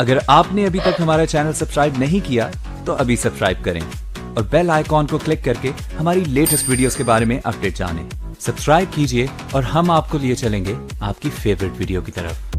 اگر آپ نے ابھی تک ہمارا چینل سبسکرائب نہیں کیا تو ابھی سبسکرائب کریں اور بیل آئیکن کو کلک کر کے ہماری لیٹسٹ ویڈیوز کے بارے میں اپڈیٹ جانیں۔ سبسکرائب کیجئے اور ہم آپ کو لیے چلیں گے آپ کی فیورٹ ویڈیو کی طرف۔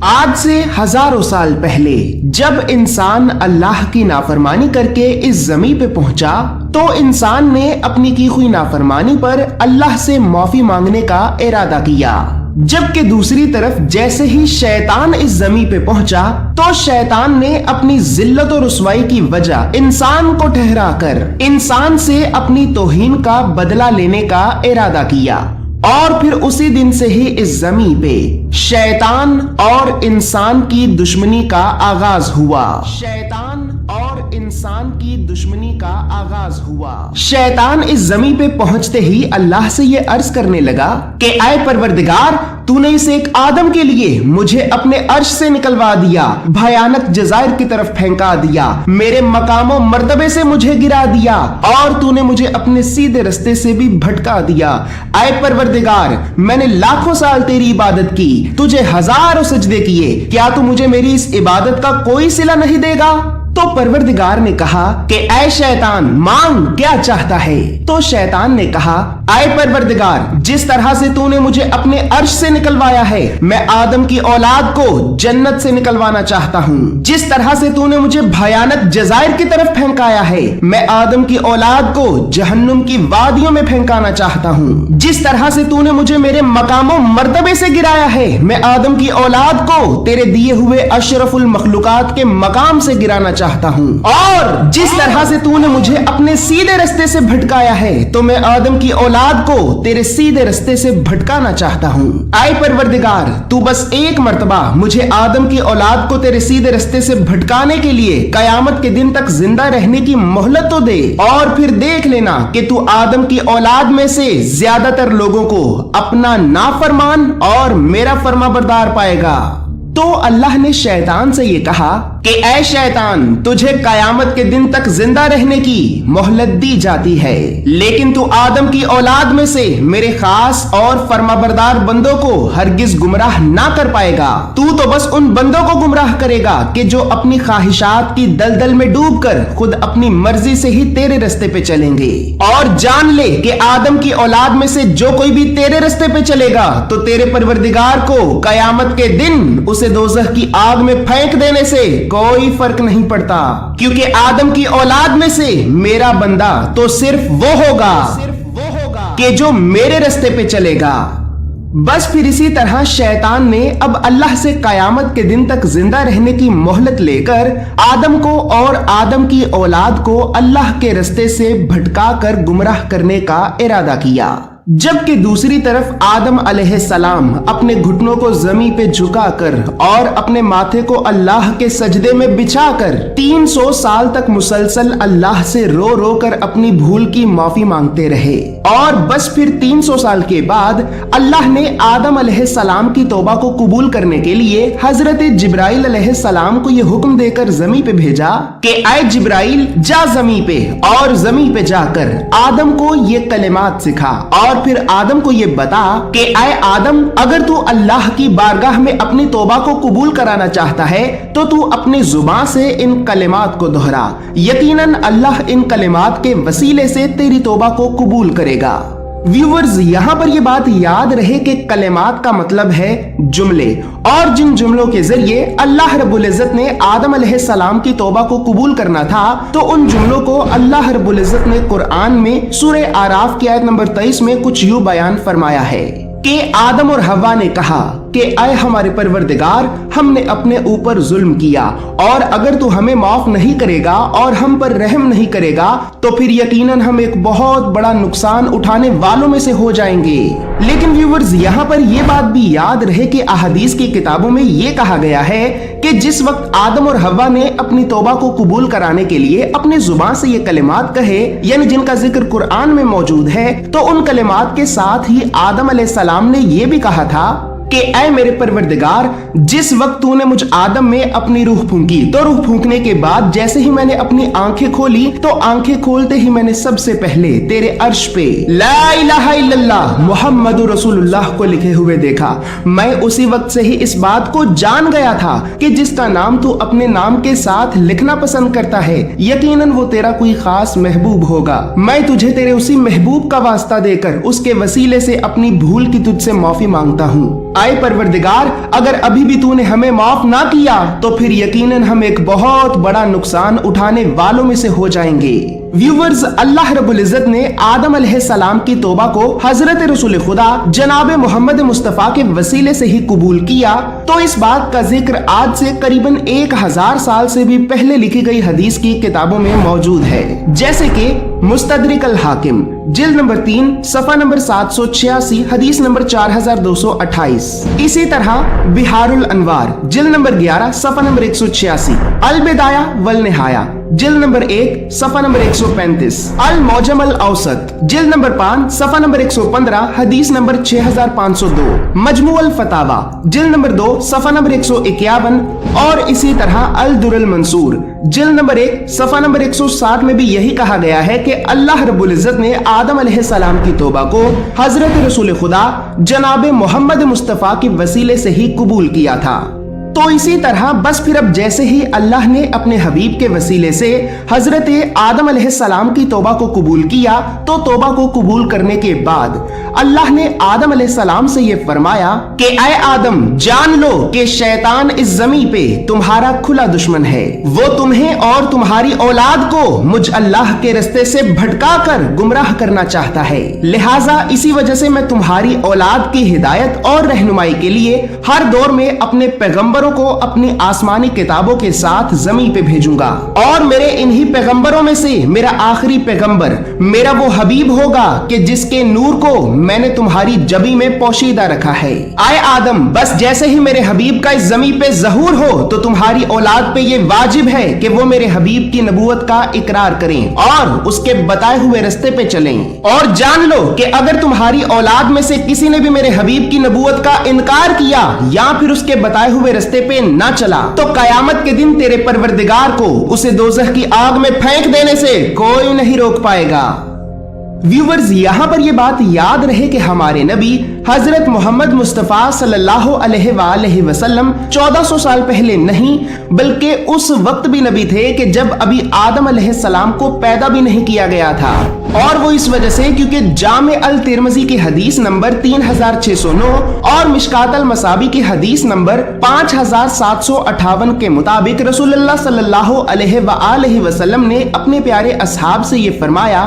آج سے ہزاروں سال پہلے جب انسان اللہ کی نافرمانی کر کے اس زمین پہ پہنچا تو انسان نے اپنی کی ہوئی نافرمانی پر اللہ سے معافی مانگنے کا ارادہ کیا، جبکہ دوسری طرف جیسے ہی شیطان اس زمین پہ پہنچا تو شیطان نے اپنی ذلت و رسوائی کی وجہ انسان کو ٹھہرا کر انسان سے اپنی توہین کا بدلہ لینے کا ارادہ کیا، اور پھر اسی دن سے ہی اس زمین پہ شیطان اور انسان کی دشمنی کا آغاز ہوا۔ شیطان اور انسان کی دشمنی کا آغاز ہوا۔ شیطان اس زمین پہ پہنچتے ہی اللہ سے یہ عرض کرنے لگا کہ اے پروردگار، تو نے اسے ایک آدم کے لیے مجھے اپنے عرش سے نکلوا دیا، بھیانک جزائر کی طرف پھینکا دیا، میرے مقام و مرتبے سے مجھے گرا دیا، اور تو نے مجھے اپنے سیدھے رستے سے بھی بھٹکا دیا۔ اے پروردگار، میں نے لاکھوں سال تیری عبادت کی، تجھے ہزاروں سجدے کیے، کیا تو مجھے میری اس عبادت کا کوئی صلہ نہیں دے گا؟ تو پروردگار نے کہا کہ اے شیطان، مانگ، کیا چاہتا ہے؟ تو شیطان نے کہا اے پروردگار، جس طرح سے تو نے مجھے اپنے عرش سے نکلوایا ہے، میں آدم کی اولاد کو جنت سے نکلوانا چاہتا ہوں۔ جس طرح سے تو نے مجھے بھیانک جزائر کی طرف پھینکایا ہے، میں آدم کی اولاد کو جہنم کی وادیوں میں پھینکانا چاہتا ہوں۔ جس طرح سے تو نے مجھے میرے مقام و مرتبے سے گرایا ہے، میں آدم کی اولاد کو تیرے دیے ہوئے اشرف المخلوقات کے مقام سے گرانا چاہتا ہوں۔ اور جس طرح سے تو نے مجھے اپنے سیدھے رستے سے بھٹکایا ہے تو میں آدم کی اولاد کو تیرے سیدھے رستے سے بھٹکانا چاہتا ہوں۔ اے پروردگار، تو بس ایک مرتبہ مجھے آدم کی اولاد کو تیرے سیدھے رستے سے بھٹکانے کے لیے قیامت کے دن تک زندہ رہنے کی مہلت تو دے، اور پھر دیکھ لینا کہ تو آدم کی اولاد میں سے زیادہ تر لوگوں کو اپنا نافرمان اور میرا فرما بردار پائے گا۔ تو اللہ نے شیطان سے یہ کہا کہ اے شیطان، تجھے قیامت کے دن تک زندہ رہنے کی مہلت دی جاتی ہے، لیکن تو آدم کی اولاد میں سے میرے خاص اور فرمانبردار بندوں کو ہرگز گمراہ نہ کر پائے گا۔ تو بس ان بندوں کو گمراہ کرے گا کہ جو اپنی خواہشات کی دلدل میں ڈوب کر خود اپنی مرضی سے ہی تیرے رستے پہ چلیں گے۔ اور جان لے کہ آدم کی اولاد میں سے جو کوئی بھی تیرے رستے پہ چلے گا تو تیرے پروردگار کو قیامت کے دن اسے دوزخ کی آگ میں پھینک دینے سے کوئی فرق نہیں پڑتا، کیونکہ آدم کی اولاد میں سے میرا بندہ تو صرف وہ ہوگا کہ جو میرے رستے پہ چلے گا۔ بس پھر اسی طرح شیطان نے اب اللہ سے قیامت کے دن تک زندہ رہنے کی مہلت لے کر آدم کو اور آدم کی اولاد کو اللہ کے رستے سے بھٹکا کر گمراہ کرنے کا ارادہ کیا، جبکہ دوسری طرف آدم علیہ السلام اپنے گھٹنوں کو زمین پہ جھکا کر اور اپنے ماتھے کو اللہ کے سجدے میں بچھا کر 300 سال تک مسلسل اللہ سے رو رو کر اپنی بھول کی معافی مانگتے رہے۔ اور بس پھر 300 سال کے بعد اللہ نے آدم علیہ السلام کی توبہ کو قبول کرنے کے لیے حضرت جبرائیل علیہ السلام کو یہ حکم دے کر زمین پہ بھیجا کہ اے جبرائیل، جا زمین پہ، اور زمین پہ جا کر آدم کو یہ کلمات سکھا، اور پھر آدم کو یہ بتا کہ اے آدم، اگر تو اللہ کی بارگاہ میں اپنی توبہ کو قبول کرانا چاہتا ہے تو تو اپنی زبان سے ان کلمات کو دہرا، یقیناً اللہ ان کلمات کے وسیلے سے تیری توبہ کو قبول کرے گا۔ ویورز، یہاں پر یہ بات یاد رہے کہ کلمات کا مطلب ہے جملے، اور جن جملوں کے ذریعے اللہ رب العزت نے آدم علیہ السلام کی توبہ کو قبول کرنا تھا، تو ان جملوں کو اللہ رب العزت نے قرآن میں سورہ اعراف کی آیت نمبر 23 میں کچھ یوں بیان فرمایا ہے کہ آدم اور حوا نے کہا کہ اے ہمارے پروردگار، ہم نے اپنے اوپر ظلم کیا، اور اگر تو ہمیں معاف نہیں کرے گا اور ہم پر رحم نہیں کرے گا تو پھر یقیناً ہم ایک بہت بڑا نقصان اٹھانے والوں میں سے ہو جائیں گے۔ لیکن ویورز، یہاں پر یہ بات بھی یاد رہے کہ احادیث کی کتابوں میں یہ کہا گیا ہے کہ جس وقت آدم اور حوا نے اپنی توبہ کو قبول کرانے کے لیے اپنی زبان سے یہ کلمات کہے، یعنی جن کا ذکر قرآن میں موجود ہے، تو ان کلمات کے ساتھ ہی آدم علیہ السلام نے یہ بھی کہا تھا کہ اے میرے پروردگار، جس وقت تو نے مجھ آدم میں اپنی روح پھونکی تو روح پھونکنے کے بعد جیسے ہی میں نے اپنی آنکھیں کھولی تو آنکھیں کھولتے ہی میں نے سب سے پہلے تیرے عرش پہ لا الہ الا اللہ محمد رسول اللہ کو لکھے ہوئے دیکھا۔ میں اسی وقت سے ہی اس بات کو جان گیا تھا کہ جس کا نام تو اپنے نام کے ساتھ لکھنا پسند کرتا ہے یقیناً وہ تیرا کوئی خاص محبوب ہوگا۔ میں تجھے تیرے اسی محبوب کا واسطہ دے کر اس کے وسیلے سے اپنی بھول کی تجھ سے معافی مانگتا ہوں۔ اے پروردگار، اگر ابھی بھی تو نے ہمیں معاف نہ کیا تو پھر یقیناً ہم ایک بہت بڑا نقصان اٹھانے والوں میں سے ہو جائیں گے۔ ویورز، اللہ رب العزت نے آدم علیہ السلام کی توبہ کو حضرت رسول خدا جناب محمد مصطفیٰ کے وسیلے سے ہی قبول کیا تو اس بات کا ذکر آج سے قریباً 1000 سال سے بھی پہلے لکھی گئی حدیث کی کتابوں میں موجود ہے، جیسے کہ مستدرک الحاکم جلد نمبر 3 صفحہ نمبر 786 حدیث نمبر 4228، اسی طرح بحار الانوار جلد نمبر 11 صفحہ نمبر 186، البدایہ والنہایہ جلد نمبر 1 صفحہ نمبر 135، المعجم الاوسط جلد نمبر 5 صفحہ نمبر 115 حدیث نمبر 6502، مجموع الفتاوی جلد نمبر 2 صفحہ نمبر 151، اور اسی طرح الدر المنصور جلد نمبر 1 صفحہ نمبر 160 میں بھی یہی کہا گیا ہے کہ اللہ رب العزت نے آدم علیہ السلام کی توبہ کو حضرت رسول خدا جناب محمد مصطفیٰ کے وسیلے سے ہی قبول کیا تھا۔ تو اسی طرح بس پھر اب جیسے ہی اللہ نے اپنے حبیب کے وسیلے سے حضرت آدم علیہ السلام کی توبہ کو قبول کیا تو توبہ کو قبول کرنے کے بعد اللہ نے آدم علیہ السلام سے یہ فرمایا کہ اے آدم، جان لو کہ شیطان اس زمین پہ تمہارا کھلا دشمن ہے، وہ تمہیں اور تمہاری اولاد کو مجھ اللہ کے رستے سے بھٹکا کر گمراہ کرنا چاہتا ہے، لہٰذا اسی وجہ سے میں تمہاری اولاد کی ہدایت اور رہنمائی کے لیے ہر دور میں اپنے پیغمبروں کو اپنی آسمانی کتابوں کے ساتھ زمین پہ بھیجوں گا، اور میرے انہی پیغمبروں میں سے میرا آخری پیغمبر میرا وہ حبیب ہوگا کہ جس کے نور کو میں نے تمہاری جبی میں پوشیدہ رکھا ہے۔ اے آدم، بس جیسے ہی میرے حبیب کا اس زمین پہ ظہور ہو تو تمہاری اولاد پہ یہ واجب ہے کہ وہ میرے حبیب کی نبوت کا اقرار کریں اور اس کے بتائے ہوئے رستے پہ چلیں، اور جان لو کہ اگر تمہاری اولاد میں سے کسی نے بھی میرے حبیب کی نبوت کا انکار کیا یا پھر اس کے بتائے ہوئے رستے پہ نہ چلا تو قیامت کے دن تیرے پروردگار کو اسے دوزخ کی آگ میں پھینک دینے سے کوئی نہیں روک پائے گا۔ ویورز، یہاں پر یہ بات یاد رہے کہ ہمارے نبی حضرت محمد مصطفیٰ صلی اللہ علیہ وآلہ وسلم 1400 سال پہلے نہیں بلکہ اس وقت بھی نبی تھے کہ جب ابھی آدم علیہ السلام کو پیدا بھی نہیں کیا گیا تھا، اور وہ اس وجہ سے کیونکہ جامع الترمذی کی حدیث نمبر 3609 اور مشکات المصابیح کی حدیث نمبر 5758 کے مطابق رسول اللہ صلی اللہ علیہ وآلہ وسلم نے اپنے پیارے اصحاب سے یہ فرمایا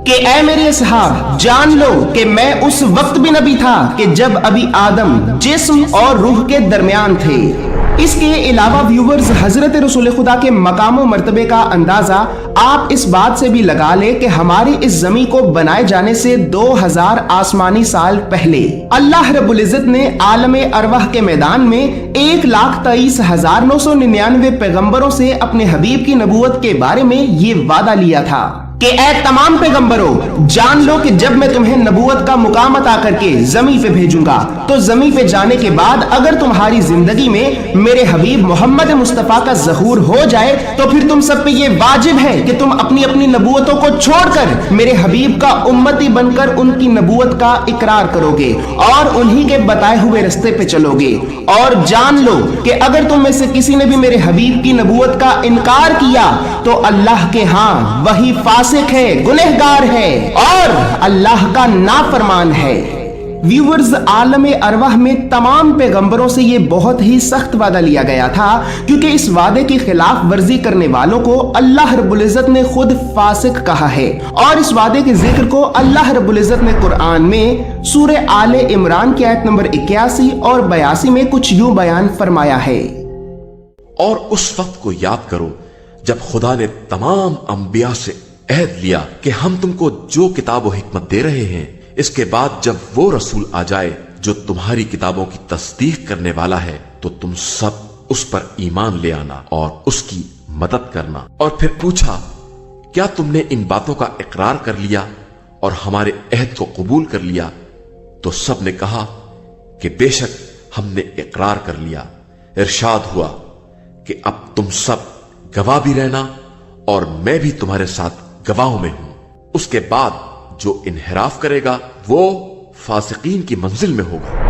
کہ اے میرے اصحاب، جان لو کہ میں اس وقت بھی نبی تھا کہ جب ابھی آدم جسم اور روح کے درمیان تھے۔ اس کے علاوہ ویورز، حضرت رسول خدا کے مقام و مرتبے کا اندازہ آپ اس بات سے بھی لگا لے کہ ہماری اس زمین کو بنائے جانے سے 2000 آسمانی سال پہلے اللہ رب العزت نے عالم ارواح کے میدان میں 1,23,999 پیغمبروں سے اپنے حبیب کی نبوت کے بارے میں یہ وعدہ لیا تھا کہ اے تمام پیغمبروں، جان لو کہ جب میں تمہیں نبوت کا مقام عطا کر کے زمین پہ بھیجوں گا تو زمین پہ جانے کے بعد اگر تمہاری زندگی میں میرے حبیب محمد مصطفیٰ کا ظہور ہو جائے تو پھر تم سب پہ یہ واجب ہے کہ تم اپنی اپنی نبوتوں کو چھوڑ کر میرے حبیب کا امتی بن کر ان کی نبوت کا اقرار کرو گے اور انہی کے بتائے ہوئے رستے پہ چلو گے، اور جان لو کہ اگر تم میں سے کسی نے بھی میرے حبیب کی نبوت کا انکار کیا تو اللہ کے ہاں وہی فاسق ہے، گنہگار ہے اور اللہ کا نافرمان ہے۔ ویورز، عالم ارواح میں تمام پیغمبروں سے یہ بہت ہی سخت وعدہ لیا گیا تھا کیونکہ اس وعدے کی خلاف ورزی کرنے والوں کو اللہ رب العزت نے خود فاسق کہا ہے، اور اس وعدے کے ذکر کو اللہ رب العزت نے قرآن میں سورہ آل عمران کی آیت نمبر 81 اور 82 میں کچھ یوں بیان فرمایا ہے۔ اور اس وقت کو یاد کرو جب خدا نے تمام انبیاء سے عہد لیا کہ ہم تم کو جو کتاب و حکمت دے رہے ہیں، اس کے بعد جب وہ رسول آ جائے جو تمہاری کتابوں کی تصدیق کرنے والا ہے تو تم سب اس پر ایمان لے آنا اور اس کی مدد کرنا۔ اور پھر پوچھا، کیا تم نے ان باتوں کا اقرار کر لیا اور ہمارے عہد کو قبول کر لیا؟ تو سب نے کہا کہ بے شک हमने इकरार कर लिया। इरशाद हुआ कि अब तुम सब गवाह भी रहना और मैं भी तुम्हारे साथ गवाहों में हूं। उसके बाद जो इन्हिराफ करेगा वो फासिकीन की मंजिल में होगा।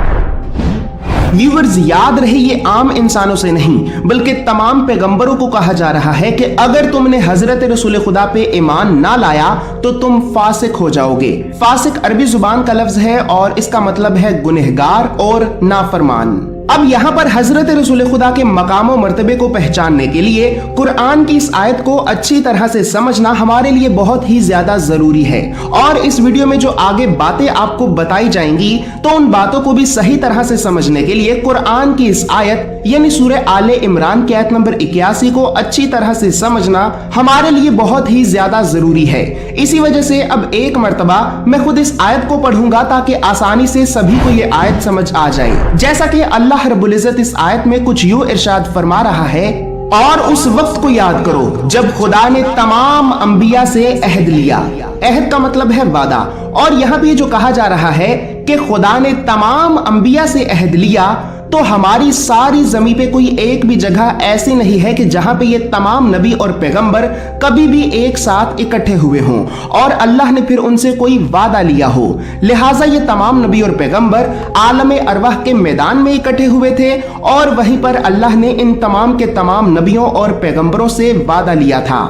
व्यूअर्स, याद रहे ये आम इंसानों से नहीं बल्कि तमाम पैगंबरों को कहा जा रहा है कि अगर तुमने हजरत रसूल खुदा पे ईमान ना लाया तो तुम फासिक हो जाओगे। फासिक अरबी जुबान का लफ्ज है और इसका मतलब है गुनहगार और नाफरमान। अब यहाँ पर हजरत रसूल खुदा के मकाम और मर्तबे को पहचानने के लिए कुरान की इस आयत को अच्छी तरह से समझना हमारे लिए बहुत ही ज्यादा जरूरी है। और इस वीडियो में जो आगे बातें आपको बताई जाएंगी तो उन बातों को भी सही तरह से समझने के लिए कुरान की इस आयत यानी सूरह आले इमरान की आयत नंबर 81 को अच्छी तरह से समझना हमारे लिए बहुत ही ज्यादा जरूरी है। इसी वजह से अब एक मर्तबा मैं खुद इस आयत को पढ़ूंगा ताकि आसानी से सभी को ये आयत समझ आ जाए। जैसा कि अल्लाह रब्बुल इज्जत इस आयत में कुछ यूं इरशाद फरमा रहा है, और उस वक्त को याद करो जब खुदा ने तमाम अंबिया से अहद लिया। अहद का मतलब है वादा। और यहाँ पे जो कहा जा रहा है कि खुदा ने तमाम अंबिया से अहद लिया, तो हमारी सारी जमीन पे कोई एक भी जगह ऐसी नहीं है कि जहां पे ये तमाम नबी और पैगंबर कभी भी एक साथ इकट्ठे हुए हों और अल्लाह ने फिर उनसे कोई वादा लिया हो। लिहाजा ये तमाम नबी और पैगंबर आलम अरवाह के मैदान में इकट्ठे हुए थे और वहीं पर अल्लाह ने इन तमाम के तमाम नबियों और पैगंबरों से वादा लिया था।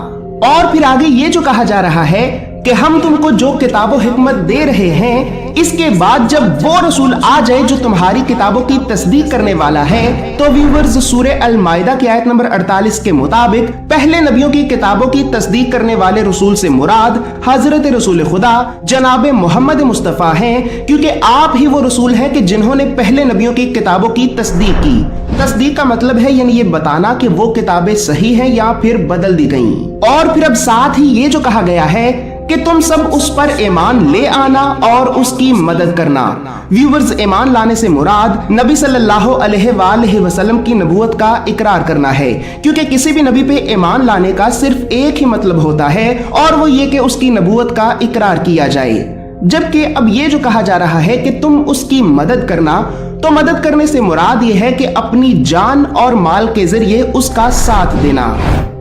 और फिर आगे ये जो कहा जा रहा है कि हम तुमको जो किताबों हिकमत दे रहे हैं, इसके बाद जब वो रसूल आ जाए जो तुम्हारी किताबों की तस्दीक करने वाला है, तो व्यूअर्स सूरह अल माइदा की आयत नंबर 48 के मुताबिक पहले नबियों की किताबों की तस्दीक करने वाले रसूल से मुराद हजरत रसूल खुदा जनाब मोहम्मद मुस्तफ़ा हैं, क्योंकि आप ही वो रसूल हैं कि जिन्होंने पहले नबियों की किताबों की तस्दीक की। तस्दीक का मतलब है यानी ये बताना कि वो किताबें सही हैं या फिर बदल दी गईं। और फिर अब साथ ही ये जो कहा गया है कि तुम सब उस पर ईमान ले आना और उसकी मदद करना। व्यूअर्स, ईमान लाने से मुराद नबी सल्लल्लाहु अलैहि वसल्लम की नबूवत का इकरार करना है, क्योंकि किसी भी नबी पे ईमान लाने का सिर्फ एक ही मतलब होता है और वो ये कि उसकी नबूवत का इकरार किया जाए। जबकि अब ये जो कहा जा रहा है कि तुम उसकी मदद करना, तो मदद करने से मुराद ये है कि अपनी जान और माल के जरिए उसका साथ देना।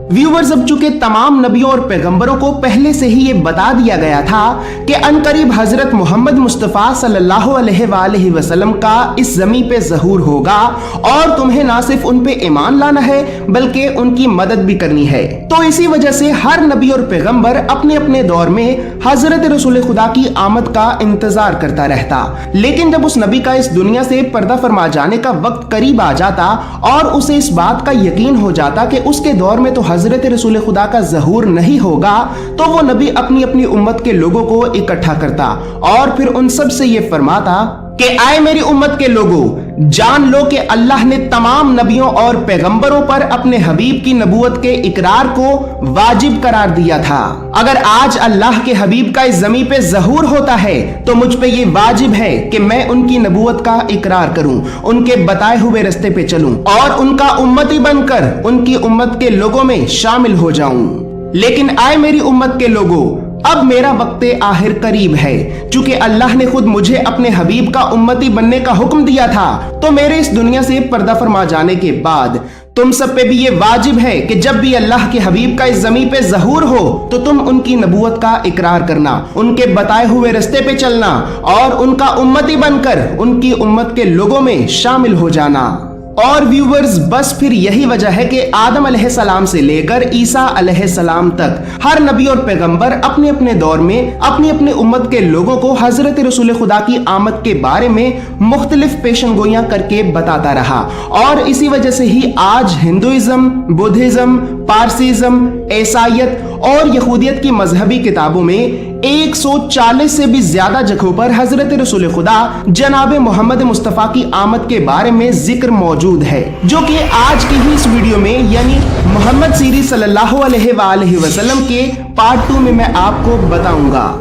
व्यूअर्स, अब चूंकि तमाम नबियों और पैगंबरों को पहले से ही ये बता दिया गया था कि अनकरीब हजरत मोहम्मद मुस्तफ़ा सल्लल्लाहु अलैहि वसल्लम का इस जमीन पे ज़हूर होगा और तुम्हें ना सिर्फ उन पे ईमान लाना है बल्कि उनकी मदद भी करनी है, तो इसी वजह से हर नबी और पैगंबर अपने अपने दौर में हजरत रसूल खुदा की आमद का इंतजार करता रहता। लेकिन जब उस नबी का इस दुनिया से पर्दा फरमा जाने का वक्त करीब आ जाता और उसे इस बात का यकीन हो जाता कि उसके दौर में तो हजरत रसूल खुदा का ज़हूर नहीं होगा, तो वो नबी अपनी अपनी उम्मत के लोगों को इकट्ठा करता और फिर उन सब से ये फरमाता कि आए मेरी उम्मत के लोगों, जान लो कि अल्लाह ने तमाम नबियों और पैगंबरों पर अपने हबीब की नबूवत के इकरार को वाजिब करार दिया था। अगर आज अल्लाह के हबीब का इस जमीन पे ज़हूर होता है तो मुझ पे ये वाजिब है कि मैं उनकी नबूवत का इकरार करूं, उनके बताए हुए रास्ते पे चलूं और उनका उम्मती बनकर उनकी उम्मत के लोगों में शामिल हो जाऊं। लेकिन आए मेरी उम्मत के लोगों, अब मेरा वक्त आखिर करीब है। चूंकि अल्लाह ने खुद मुझे अपने हबीब का उम्मती बनने का हुक्म दिया था, तो मेरे इस दुनिया से पर्दा फरमा जाने के बाद तुम सब पे भी ये वाजिब है कि जब भी अल्लाह के हबीब का इस जमीन पे ज़हूर हो तो तुम उनकी नबूवत का इकरार करना, उनके बताए हुए रास्ते पे चलना और उनका उम्मती बनकर उनकी उम्मत के लोगों में शामिल हो जाना। और व्यूवर्स, बस फिर यही वजह है कि आदम अलैहिस्सलाम से लेकर ईसा अलैहिस्सलाम तक हर नबी और पैगंबर अपने अपने दौर में अपनी अपनी उम्मत के लोगों को हजरत रसूल खुदा की आमद के बारे में मुख्तलिफ पेशनगोइयां करके बताता रहा। और इसी वजह से ही आज हिंदुइज्म, बुद्धिज्म, पारसीज्म, ईसाईयत और यहूदियत की मजहबी किताबों में 140 से भी ज्यादा जगहों पर हजरत रसूल खुदा जनाब मोहम्मद मुस्तफ़ा की आमद के बारे में जिक्र मौजूद है, जो कि आज की ही इस वीडियो में यानी मोहम्मद सीरीज सल्लल्लाहु अलैहि वसल्लम के पार्ट 2 में मैं आपको बताऊंगा।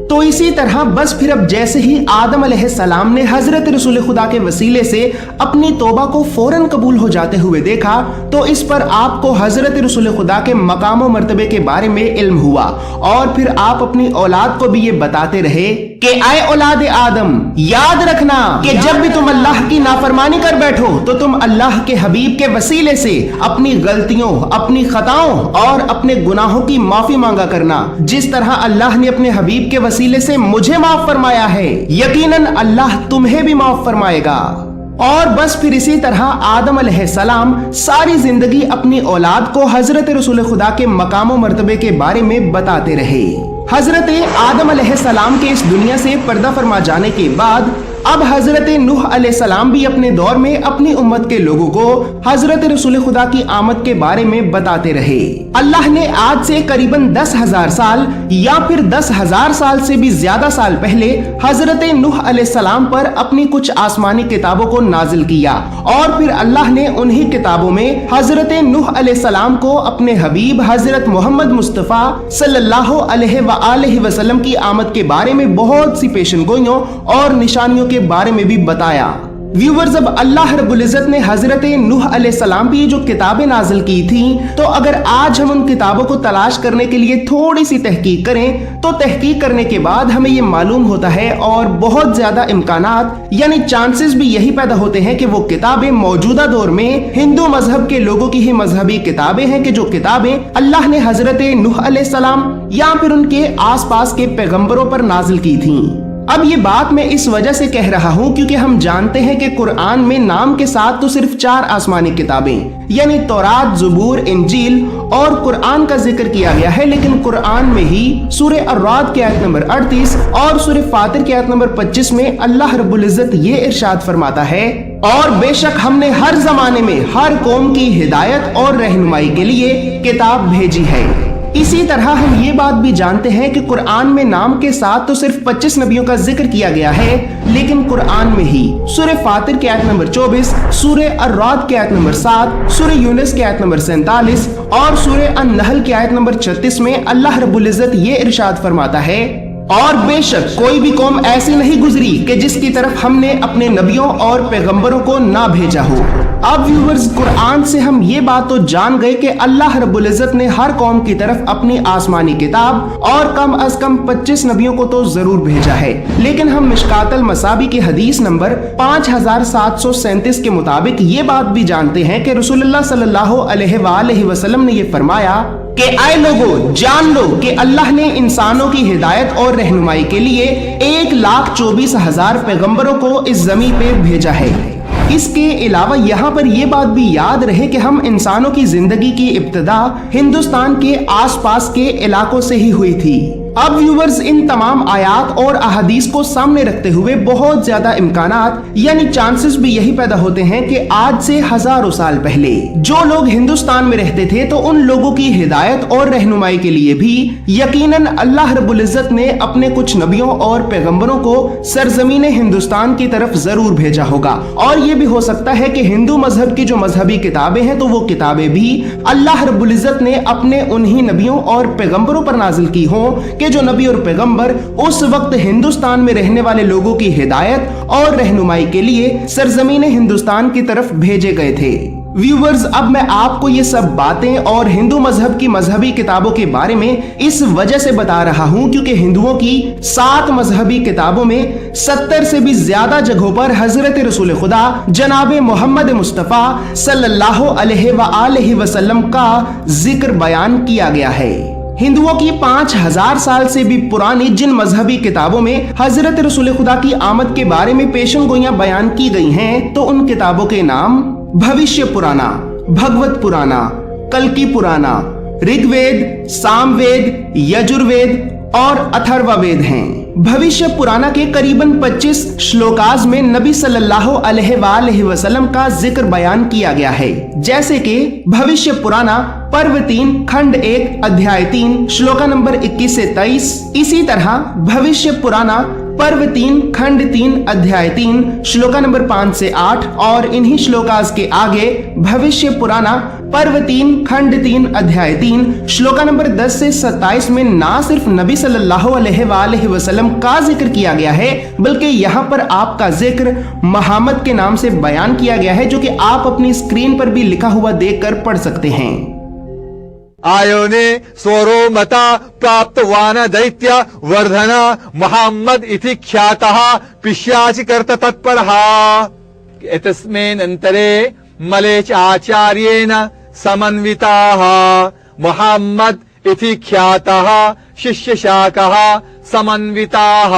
तो इसी तरह बस फिर अब जैसे ही आदम अलैहिस्सलाम ने हजरत रसूल खुदा के वसीले से अपनी तौबा को फौरन कबूल हो जाते हुए देखा, तो इस पर आपको हजरत रसूल खुदा के मकाम और मर्तबे के बारे में इल्म हुआ और फिर आप अपनी औलाद को भी ये बताते रहे कि आए औलाद आदम, याद रखना कि जब भी तुम अल्लाह की नाफरमानी कर बैठो तो तुम अल्लाह के हबीब के वसीले से अपनी गलतियों, अपनी खताओं और अपने गुनाहों की माफी मांगा करना। जिस तरह अल्लाह ने अपने हबीब के वसीले से मुझे माफ फरमाया है, यकीनन अल्लाह तुम्हें भी माफ फरमाएगा। और बस फिर इसी तरह आदम अलैहिस्सलाम सारी जिंदगी अपनी औलाद को हजरत रसूल खुदा के मकाम और मर्तबे के बारे में बताते रहे। हजरत आदम अलैहिस्सलाम के इस दुनिया से पर्दा फरमा जाने के बाद अब हजरत नूह अलैहिस्सलाम भी अपने दौर में अपनी उम्मत के लोगों को हजरत रसूल खुदा की आमद के बारे में बताते रहे। अल्लाह ने आज से करीबन 10,000 साल या फिर 10,000 साल से भी ज्यादा साल पहले हजरत नूह अलैहिस्सलाम पर अपनी कुछ आसमानी किताबों को नाजिल किया और फिर अल्लाह ने उन्हीं किताबों में हजरत नूह अलैहिस्सलाम को अपने हबीब हजरत मोहम्मद मुस्तफा सल्लल्लाहु अलैहि वसल्लम की आमद के बारे में बहुत सी पेशनगोइयों और निशानियों के बारे में भी बताया। व्यूवर्स, अब अल्लाह रब्बुल इज्जत ने हजरत नूह अलैहिस्सलाम पे जो किताबें नाजिल की थी, तो अगर आज हम उन किताबों को तलाश करने के लिए थोड़ी सी तहकीक करें तो तहकीक करने के बाद हमें ये मालूम होता है और बहुत ज्यादा इम्कानात यानी चांसेस भी यही पैदा होते हैं कि वो किताबें मौजूदा दौर में हिंदू मजहब के लोगों की ही मजहबी किताबें हैं कि जो किताबें अल्लाह ने हजरत नूह अलैहिस्सलाम या फिर उनके आसपास के पैगंबरों पर नाजिल की थी। अब ये बात मैं इस वजह से कह रहा हूँ क्योंकि हम जानते हैं कि कुरान में नाम के साथ तो सिर्फ 4 आसमानी किताबें यानी तौरात, ज़बूर, इंजील और कुरान का जिक्र किया गया है, लेकिन कुरान में ही सूरह अर्राद की आयत नंबर 38 और सूरह फातिर की आयत नंबर 25 में अल्लाह रब्बुल इज्जत ये इरशाद फरमाता है, और बेशक हमने हर जमाने में हर कौम की हिदायत और रहनुमाई के लिए किताब भेजी है। इसी तरह हम ये बात भी जानते हैं कि कुरान में नाम के साथ तो सिर्फ 25 नबियों का जिक्र किया गया है, लेकिन कुरान में ही सूरह फातिर की आयत नंबर 24, सूरह अर्राद की आयत नंबर 7, सूरह यूनुस की आयत नंबर 47 और सूरह अन-नहल की आयत नंबर 36 में अल्लाह रब्बुल इज्जत ये इरशाद फरमाता है, और बेशक कोई भी कौम ऐसी नहीं गुजरी कि जिसकी तरफ हमने अपने नबियों और पैगंबरों को ना भेजा हो। अब व्यूवर्स, कुरान से हम ये बात तो जान गए कि अल्लाह रब्बुल इज्जत ने हर कौम की तरफ अपनी आसमानी किताब और कम अज कम 25 नबियों को तो जरूर भेजा है, लेकिन हम मिशकातुल मसाबी की हदीस नंबर 5737 के मुताबिक ये बात भी जानते हैं कि रसूलुल्लाह सल्लल्लाहु अलैहि वसल्लम ने ये फरमाया कि आए लोगों, जान लो कि अल्लाह ने इंसानों की हिदायत और रहनुमाई के लिए 1,24,000 पैगंबरों को इस जमीन पे भेजा है। इसके अलावा यहाँ पर यह बात भी याद रहे कि हम इंसानों की जिंदगी की इब्तिदा हिंदुस्तान के आसपास के इलाकों से ही हुई थी। अब व्यूवर्स, इन तमाम आयात और अहादीस को सामने रखते हुए बहुत ज्यादा इम्कानात यानी चांसेस भी यही पैदा होते हैं कि आज से हजारों साल पहले जो लोग हिंदुस्तान में रहते थे तो उन लोगों की हिदायत और रहनुमाई के लिए भी यकीनन अल्लाह रब्बुल इज्जत ने अपने कुछ नबियों और पैगंबरों को सरजमीन हिंदुस्तान की तरफ जरूर भेजा होगा। और ये भी हो सकता है कि हिंदू मजहब की जो मजहबी किताबें हैं तो वो किताबें भी अल्लाह रब्बुल इज्जत ने अपने उन्हीं नबियों और पैगंबरों पर नाजिल की हों कि जो नबी और पैगंबर उस वक्त हिंदुस्तान में रहने वाले लोगों की हिदायत और रहनुमाई के लिए सरजमीन हिंदुस्तान की तरफ भेजे गए थे। व्यूवर्स, अब मैं आपको ये सब बातें और हिंदू मजहब की मजहबी किताबों के बारे में इस वजह से बता रहा हूँ क्योंकि हिंदुओं की 7 मजहबी किताबों में 70 से भी ज्यादा जगहों पर हजरत रसूल खुदा जनाब मोहम्मद मुस्तफा सल्लल्लाहु अलैहि वसल्लम का जिक्र बयान किया गया है। हिंदुओं की 5000 साल से भी पुरानी जिन मजहबी किताबों में हजरत रसूल खुदा की आमद के बारे में पेशनगोइयां बयान की गई हैं, तो उन किताबों के नाम भविष्य पुराना, भगवत पुराना, कल्कि पुराना, ऋग्वेद, सामवेद, यजुर्वेद और अथर्ववेद हैं। भविष्य पुराना के करीबन 25 श्लोकाज में नबी सल्लल्लाहु अलैहि वसल्लम का जिक्र बयान किया गया है, जैसे कि भविष्य पुराना पर्व 3 खंड 1 अध्याय 3 श्लोका नंबर 21 से 23। इसी तरह भविष्य पुराना पर्व 3 खंड 3 अध्याय 3 श्लोका नंबर 5 से 8 और इन्हीं श्लोकाज के आगे भविष्य पुराना पर्व 3 खंड 3 अध्याय 3 श्लोका नंबर 10 से 27 में ना सिर्फ नबी सल्लल्लाहु अलैहि वसल्लम का जिक्र किया गया है, बल्कि यहाँ पर आपका जिक्र मुहम्मद के नाम से बयान किया गया है, जो कि आप अपनी स्क्रीन पर भी लिखा हुआ देखकर पढ़ सकते हैं। आयोने स्वरोमता प्राप्तवान दैत्य वर्धन मुहम्मद इति ख्यातः पिशाचिकर्त तत्परः। एतस्मिन्नन्तरे मलेच आचार्येण समन्विताः मुहम्मद इति ख्यातः शिष्यशाखः समन्विताः।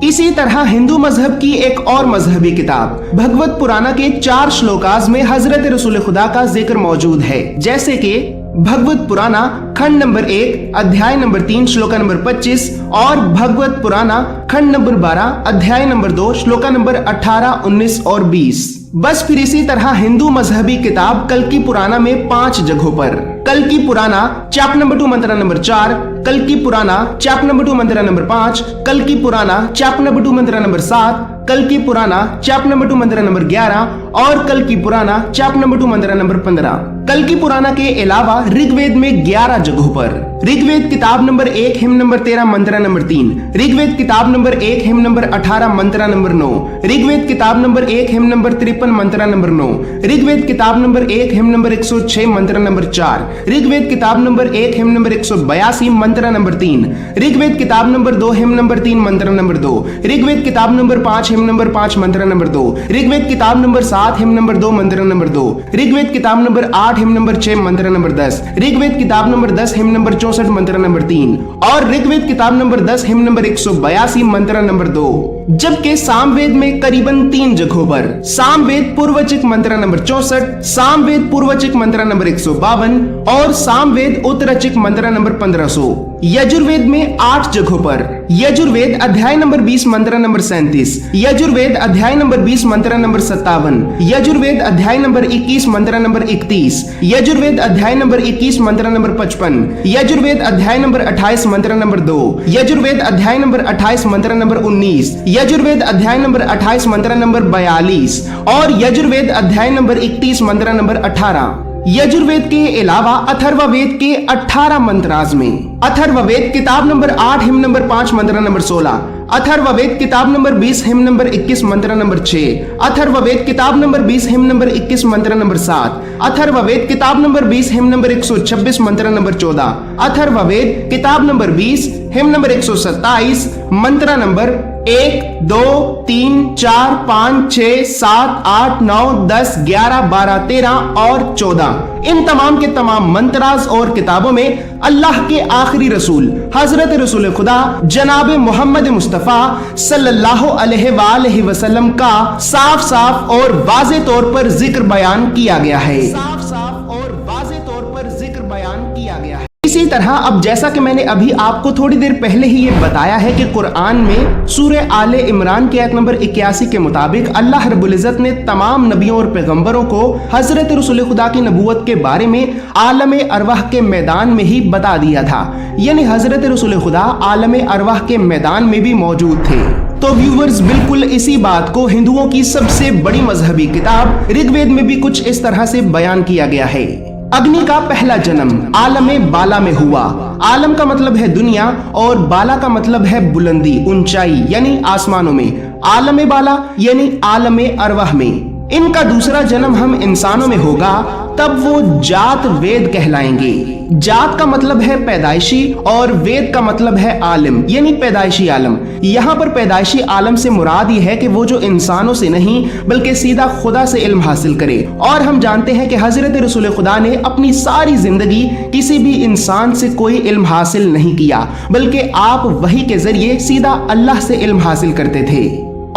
इसी तरह हिंदू मजहब की एक और मजहबी किताब भगवत पुराण के 4 श्लोकाज में हजरत रसूल खुदा का जिक्र मौजूद है, जैसे कि भगवत पुराण खंड नंबर 1 अध्याय नंबर 3 श्लोका नंबर 25 और भगवत पुराण खंड नंबर 12 अध्याय नंबर 2 श्लोका नंबर 18, 19 और 20। बस फिर इसी तरह हिंदू मजहबी किताब कल्कि पुराण में 5 जगहों पर कल्कि पुराण चैप्टर नंबर 2 मंत्र नंबर 4, कल्कि पुराण चैप्टर नंबर 2 मंत्र नंबर 5, कल्कि पुराण चैप्टर नंबर 2 मंत्र नंबर 7, कल्कि पुराण चैप्टर नंबर 2 मंत्र नंबर 11 और कल्कि पुराण चैप्टर नंबर 2 मंत्र नंबर 15। कल्कि पुराण के अलावा ऋग्वेद में 11 जगहों पर ऋग्वेद किताब नंबर 1 हिम नंबर 13 मंत्र नंबर 3, ऋग्वेद किताब नंबर 1 हिम नंबर 18 मंत्र नंबर 9, ऋग्वेद किताब नंबर 1 हिम नंबर 53 मंत्र नंबर 9, ऋग्वेद किताब नंबर 1 हिम नंबर 106 मंत्र नंबर 4, ऋग्वेद किताब नंबर 1 हिम नंबर 182 मंत्र नंबर 3, ऋग्वेद किताब नंबर 2 हिम नंबर 3 मंत्र नंबर 2, ऋग्वेद किताब नंबर 5 हिम नंबर 5 मंत्र नंबर 2, ऋग्वेद किताब नंबर 7 हिम नंबर 2 मंत्र नंबर 2, ऋग्वेद किताब नंबर 8 हिम नंबर 6 मंत्र नंबर 10, ऋग्वेद किताब नंबर 10 हिम नंबर 64 मंत्र नंबर 3 और ऋग्वेद किताब नंबर 10 हिम नंबर 182 मंत्र नंबर 2। जबकि सामवेद में करीबन 3 जगहों पर सामवेद पूर्वचिक मंत्र नंबर 64, सामवेद पूर्वचिक मंत्र नंबर 152 और सामवेद उत्तरचिक मंत्र नंबर 1500। यजुर्वेद में 8 जगहों पर यजुर्वेद अध्याय नंबर 20 मंत्र नंबर 37, यजुर्वेद अध्याय नंबर 20 मंत्र नंबर 57, यजुर्वेद अध्याय नंबर 21 मंत्र नंबर 31, यजुर्वेद अध्याय नंबर 21 मंत्र नंबर 55, यजुर्वेद अध्याय नंबर 28 मंत्र नंबर 2, यजुर्वेद अध्याय नंबर 28 मंत्र नंबर 19, यजुर्वेद अध्याय नंबर 28 मंत्र नंबर 42 और यजुर्वेद अध्याय नंबर 31 मंत्र नंबर 18। यजुर्वेद के अलावा अथर्ववेद के 18 मंत्राज में अथर्ववेद किताब नंबर 8 हिम नंबर 5 मंत्र नंबर 16, अथर्ववेद किताब नंबर 20 हिम नंबर 21 मंत्र नंबर 6, अथर्ववेद किताब नंबर 20 हिम नंबर 21 मंत्र नंबर 7, अथर्ववेद किताब नंबर 20 हिम नंबर 126 मंत्र नंबर 14, अथर्ववेद किताब नंबर 20 हिम नंबर 127 मंत्र नंबर 1, 2, 3, 4, 5, 6, 7, 8, 9, 10, 11, 12, 13 और 14। इन तमाम के तमाम मंत्राज और किताबों में अल्लाह के आखिरी रसूल हजरत रसूल खुदा जनाब मोहम्मद मुस्तफ़ा सल्लल्लाहु अलैहि वसल्लम का साफ साफ और वाज़े तौर पर जिक्र बयान किया गया है। साफ साफ और वाज़े तौर पर जिक्र बयान किया गया है। इसी तरह अब जैसा कि मैंने अभी आपको थोड़ी देर पहले ही ये बताया है कि कुरान में सूरह आले इमरान की आयत नंबर 81 के मुताबिक अल्लाह रब्बुल इज़्ज़त ने तमाम नबियों और पैगंबरों को हजरत रसूल खुदा की नबूवत के बारे में आलम अरवाह के मैदान में ही बता दिया था, यानी हजरत रसूल खुदा आलम अरवाह के मैदान में भी मौजूद थे। तो व्यूवर्स, बिल्कुल इसी बात को हिंदुओं की सबसे बड़ी मजहबी किताब ऋग्वेद में भी कुछ इस तरह से बयान किया गया है। अग्नि का पहला जन्म आलम बाला में हुआ। आलम का मतलब है दुनिया और बाला का मतलब है बुलंदी, ऊंचाई, यानी आसमानों में। आलम बाला यानी आलम अरवाह में। इनका दूसरा जन्म हम इंसानों में होगा, तब वो जात वेद कहलाएंगे। जात का मतलब है पैदाइशी और वेद का मतलब है आलिम, यानी पैदाइशी आलम। यहाँ पर पैदाइशी आलम से मुराद ये है कि वो जो इंसानों से नहीं बल्कि सीधा खुदा से इल्म हासिल करे। और हम जानते हैं कि हजरत रसूल खुदा ने अपनी सारी जिंदगी किसी भी इंसान से कोई इल्म हासिल नहीं किया, बल्कि आप वही के जरिए सीधा अल्लाह से इल्म हासिल करते थे।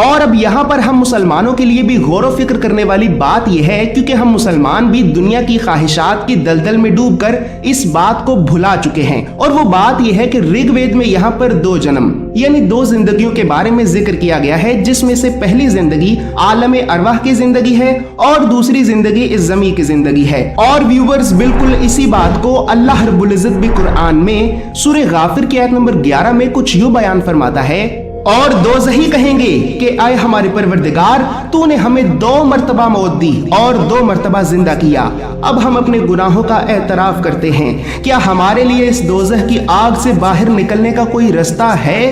और अब यहाँ पर हम मुसलमानों के लिए भी गौर व फिक्र करने वाली बात यह है, क्योंकि हम मुसलमान भी दुनिया की ख्वाहिशात की दलदल में डूबकर इस बात को भुला चुके हैं। और वो बात यह है कि ऋग्वेद में यहाँ पर 2 जन्म यानी 2 जिंदगियों के बारे में जिक्र किया गया है, जिसमें से पहली जिंदगी आलम अरवाह की जिंदगी है और दूसरी जिंदगी इस ज़मीन की जिंदगी है। और व्यूवर्स, बिल्कुल इसी बात को अल्लाह रब्बुल इज़्ज़त भी कुरान में सूरह गाफिर की आयत नंबर 11 में कुछ यूं बयान फरमाता है, और दोज़खी कहेंगे कि आए हमारे परवरदिगार, तूने हमें 2 मर्तबा मौत दी और 2 मर्तबा जिंदा किया। अब हम अपने गुनाहों का एतराफ करते हैं, क्या हमारे लिए इस दोज़ख की आग से बाहर निकलने का कोई रास्ता है?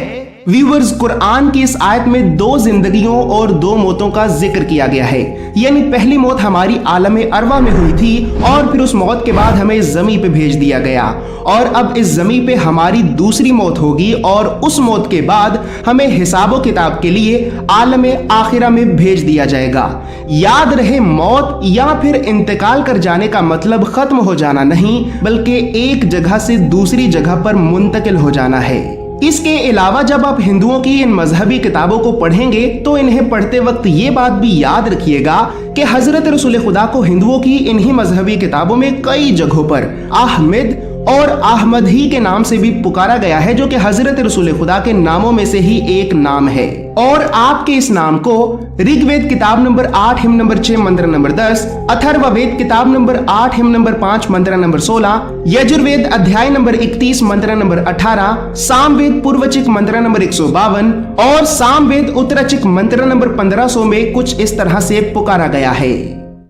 व्यूअर्स, कुरान की इस आयत में 2 जिंदगियों और 2 मौतों का जिक्र किया गया है। यानी पहली मौत हमारी आलम अरवा में हुई थी और फिर उस मौत के बाद हमें इस जमी पे भेज दिया गया, और अब इस जमी पे हमारी दूसरी मौत होगी और उस मौत के बाद हमें हिसाबो किताब के लिए आलम आखिरा में भेज दिया जाएगा। याद रहे, मौत या फिर इंतकाल कर जाने का मतलब खत्म हो जाना नहीं, बल्कि एक जगह से दूसरी जगह पर मुंतकिल हो जाना है। इसके अलावा जब आप हिंदुओं की इन मजहबी किताबों को पढ़ेंगे तो इन्हें पढ़ते वक्त ये बात भी याद रखिएगा कि हजरत रसूल खुदा को हिंदुओं की इन्हीं मजहबी किताबों में कई जगहों पर अहमद और अहमद ही के नाम से भी पुकारा गया है, जो कि हजरत रसूल खुदा के नामों में से ही एक नाम है। और आपके इस नाम को ऋग्वेद किताब नंबर 8 हिम नंबर 6 मंत्र नंबर 10, अथर्ववेद किताब नंबर 8 हिम नंबर 5 मंत्र नंबर 16, यजुर्वेद अध्याय नंबर 31 मंत्र नंबर 18, सामवेद पूर्वचिक मंत्र नंबर 152 और सामवेद उत्तरचिक मंत्र नंबर 1500 में कुछ इस तरह से पुकारा गया है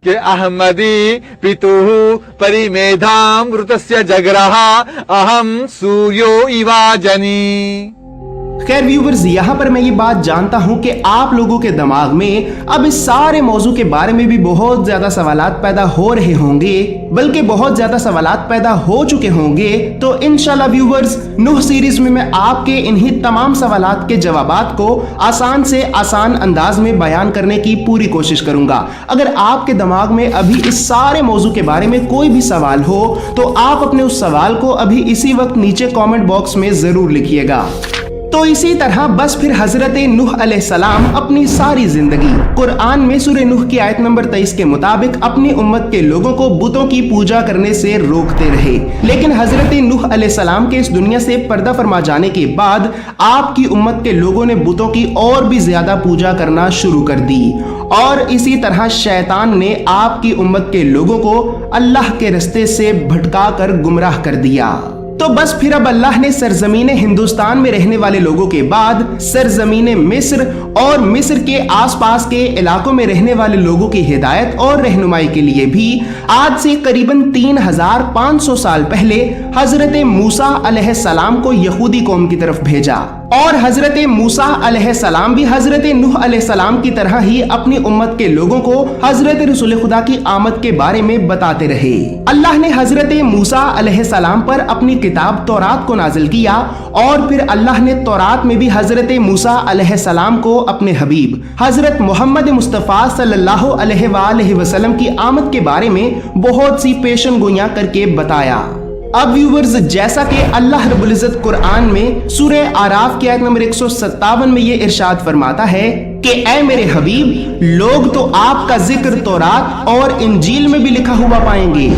कि अहमदी पितुः परिमेधामृतस्य जगरः अहम सूर्यो इवाजनी। खैर व्यूवर्स, यहाँ पर मैं ये बात जानता हूँ कि आप लोगों के दिमाग में अब इस सारे मौजू के बारे में भी बहुत ज्यादा सवालात पैदा हो रहे होंगे, बल्कि बहुत ज्यादा सवालात पैदा हो चुके होंगे। तो इंशाल्लाह व्यूवर्स, नूह सीरीज में मैं आपके इन्हीं तमाम सवालात के जवाबात को आसान से आसान अंदाज में बयान करने की पूरी कोशिश करूंगा। अगर आपके दिमाग में अभी इस सारे मौजू के बारे में कोई भी सवाल हो तो आप अपने उस सवाल को अभी इसी वक्त नीचे कमेंट बॉक्स में जरूर लिखिएगा। तो इसी तरह बस फिर हजरत नूह अलैहिस्सलाम अपनी सारी जिंदगी कुरान में सूरह नूह की आयत नंबर 23 के मुताबिक अपनी उम्मत के लोगों को बुतों की पूजा करने से रोकते रहे। लेकिन हजरत नूह अलैहिस्सलाम के इस दुनिया से पर्दा फरमा जाने के बाद आपकी उम्मत के लोगों ने बुतों की और भी ज्यादा पूजा करना शुरू कर दी, और इसी तरह शैतान ने आपकी उम्मत के लोगों को अल्लाह के रास्ते से भटका कर गुमराह कर दिया। तो बस फिर अब अल्लाह ने सरजमीन हिंदुस्तान में रहने वाले लोगों के बाद सरजमीन मिस्र और मिस्र के आसपास के इलाकों में रहने वाले लोगों की हिदायत और रहनुमाई के लिए भी आज से करीबन 3500 साल पहले हजरत मूसा अलैहिस्सलाम को यहूदी कौम की तरफ भेजा। और हजरत मूसा अलैहिस्सलाम भी हजरत नूह अलैहिस्सलाम की तरह ही अपनी उम्मत के लोगों को हजरत रसूल खुदा की आमद के बारे में बताते रहे। अल्लाह ने हजरत मूसा अलैहिस्सलाम पर अपनी किताब तौरात को नाजिल किया, और फिर अल्लाह ने तौरात में भी हजरत मूसा अलैहिस्सलाम को अपने हबीब हजरत मोहम्मद मुस्तफ़ा सल्लल्लाहु अलैहि वसल्लम की आमद के बारे में बहुत सी पेशन गोइयां करके बताया। अब व्यूवर्स, जैसा कि अल्लाह रब्बुल इज्जत कुरान में सूरह आराफ की आयत नंबर 157 में ये इरशाद फरमाता है कि ऐ मेरे हबीब, लोग तो आपका जिक्र तौरात और इंजील में भी लिखा हुआ पाएंगे।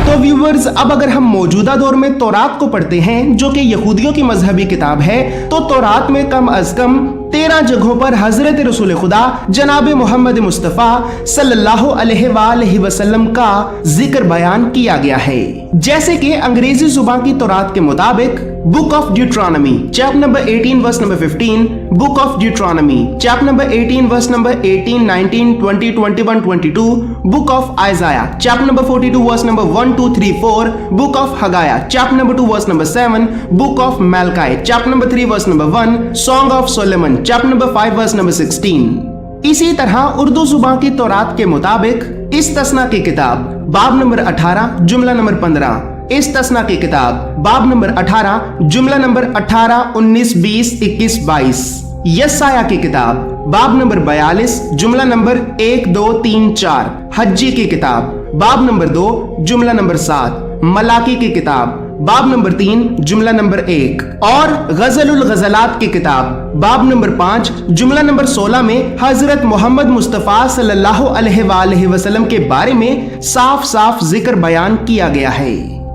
तो व्यूवर्स, अब अगर हम मौजूदा दौर में तौरात को पढ़ते हैं, जो कि यहूदियों की मजहबी किताब है, तो तौरात में कम अज कम 13 जगहों पर हजरत रसूल खुदा जनाब मोहम्मद मुस्तफ़ा सल्लल्लाहु अलैहि वसल्लम का जिक्र बयान किया गया है। जैसे कि अंग्रेजी जुबान की तौरात के मुताबिक book of Deuteronomy chapter number 18 verse number 15, book of Deuteronomy chapter number 18 verse number 18, 19, 20, 21, 22, book of Isaiah chapter number 42 verse number 1, 2, 3, 4, book of Haggai chapter number 2 verse number 7, book of Malachi chapter number 3 verse number 1, song of Solomon chapter number 5 verse number 16। इसी तरह उर्दू जुबान की तौरात के मुताबिक इस्तस्ना की किताब बाब नंबर 18 जुमला नंबर 15, इस्तस्ना की किताब बाब नंबर 18 जुमला नंबर 18, 19, 20, 21, 22, यसाया की किताब बाब नंबर 42 जुमला नंबर 1, 2, 3, 4, हज्जी की किताब बाब नंबर 2 जुमला नंबर 7, मलाकी की किताब बाब नंबर 3 जुमला नंबर 1 और गजलुल गजलात की किताब बाब नंबर 5 जुमला नंबर 16 में हजरत मोहम्मद मुस्तफ़ा सल्लल्लाहु अलैहि वसल्लम के बारे में साफ साफ जिक्र बयान किया गया है।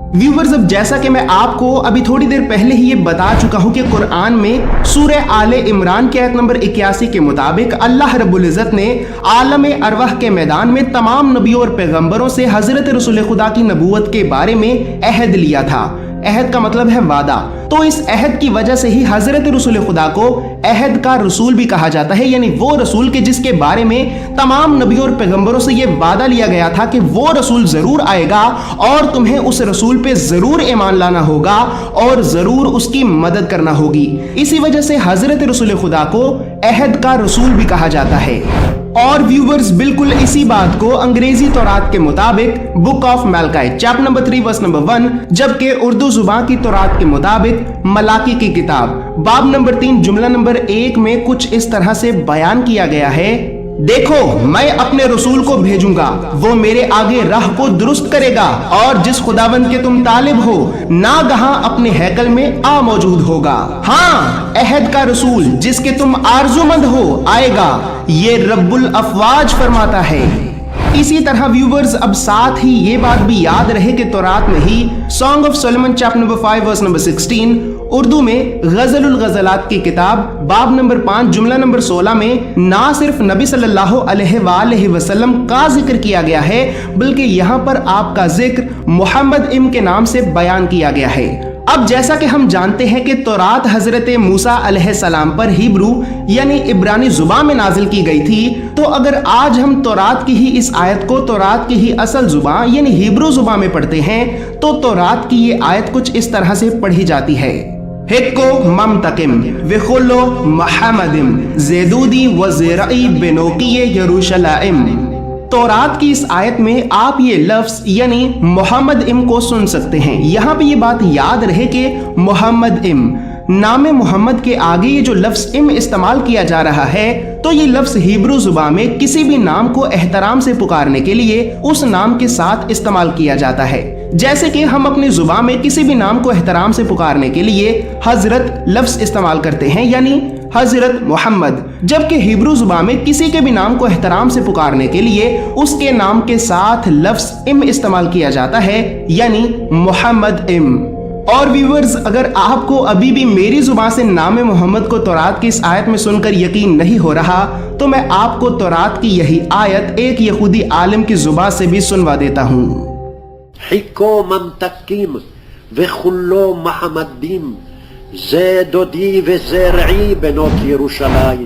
व्यूवर्स, अब जैसा कि मैं आपको अभी थोड़ी देर पहले ही ये बता चुका हूं कि कुरान में सूरह आले इमरान की आयत नंबर 81 के मुताबिक अल्लाह रब्बुल इज्जत ने आलम अरवाह के मैदान में तमाम नबियों और पैगंबरों से हजरत रसूल खुदा की नबूवत के बारे में अहद लिया था। عہد کا مطلب ہے وعدہ، تو اس عہد کی وجہ سے ہی حضرت رسول خدا کو عہد کا رسول بھی کہا جاتا ہے، یعنی وہ رسول کے جس کے بارے میں تمام نبیوں اور پیغمبروں سے یہ وعدہ لیا گیا تھا کہ وہ رسول ضرور آئے گا اور تمہیں اس رسول پہ ضرور ایمان لانا ہوگا اور ضرور اس کی مدد کرنا ہوگی۔ اسی وجہ سے حضرت رسول خدا کو عہد کا رسول بھی کہا جاتا ہے۔ اور ویورز بالکل اسی بات کو انگریزی تورات کے مطابق بک آف ملکی چیپٹر نمبر 3 ورس نمبر 1، جبکہ اردو زبان کی تورات کے مطابق ملاکی کی کتاب باب نمبر 3 جملہ نمبر 1 میں کچھ اس طرح سے بیان کیا گیا ہے، دیکھو میں اپنے رسول کو بھیجوں گا، وہ میرے آگے راہ کو درست کرے گا، اور جس خداوند کے تم طالب ہو ناگہاں اپنے ہیکل میں آ موجود ہوگا۔ ہاں، عہد کا رسول جس کے تم آرزومند ہو آئے گا، یہ رب الافواج فرماتا ہے۔ اسی طرح ویورز اب ساتھ ہی یہ بات بھی یاد رہے کہ تورات میں ہی song of Solomon chapter number 5 verse number 16، Urdu میں غزل الغزلات کی کتاب باب نمبر 5 جملہ نمبر 16 میں نہ صرف نبی صلی اللہ علیہ وآلہ وسلم کا ذکر کیا گیا ہے، بلکہ یہاں پر آپ کا ذکر محمد کے نام سے بیان کیا گیا ہے۔ اب جیسا کہ ہم جانتے ہیں کہ تورات حضرت موسیٰ علیہ السلام پر ہیبرو یعنی عبرانی زبان میں نازل کی گئی تھی، تو اگر آج ہم تورات کی ہی اس آیت کو تورات کی ہی اصل زبان یعنی ہیبرو زبان میں پڑھتے ہیں تو تورات کی یہ آیت کچھ اس طرح سے پڑھی جاتی ہے، ہکو ممتقم وخلو محمدم زیدودی وزرعی بنوکی یروشلائم۔ تورات کی اس آیت میں آپ یہ لفظ یعنی محمد کو سن سکتے ہیں۔ یہاں پہ یہ بات یاد رہے کہ محمد نام محمد کے آگے یہ جو لفظ استعمال کیا جا رہا ہے، تو یہ لفظ ہیبرو زبان میں کسی بھی نام کو احترام سے پکارنے کے لیے اس نام کے ساتھ استعمال کیا جاتا ہے، جیسے کہ ہم اپنی زبان میں کسی بھی نام کو احترام سے پکارنے کے لیے حضرت لفظ استعمال کرتے ہیں یعنی حضرت محمد، جبکہ ہیبرو زبان میں کسی کے بھی نام کو احترام سے پکارنے کے لیے اس کے نام کے ساتھ لفظ استعمال کیا جاتا ہے یعنی محمد اور ویورز اگر آپ کو ابھی بھی میری زبان سے نام محمد کو تورات کی اس آیت میں سن کر یقین نہیں ہو رہا تو میں آپ کو تورات کی یہی آیت ایک یہودی عالم کی زبان سے بھی سنوا دیتا ہوں۔ حکو ممتقیم وخلو محمدیم زیدودی وزرعی بنوکی یروشلائم۔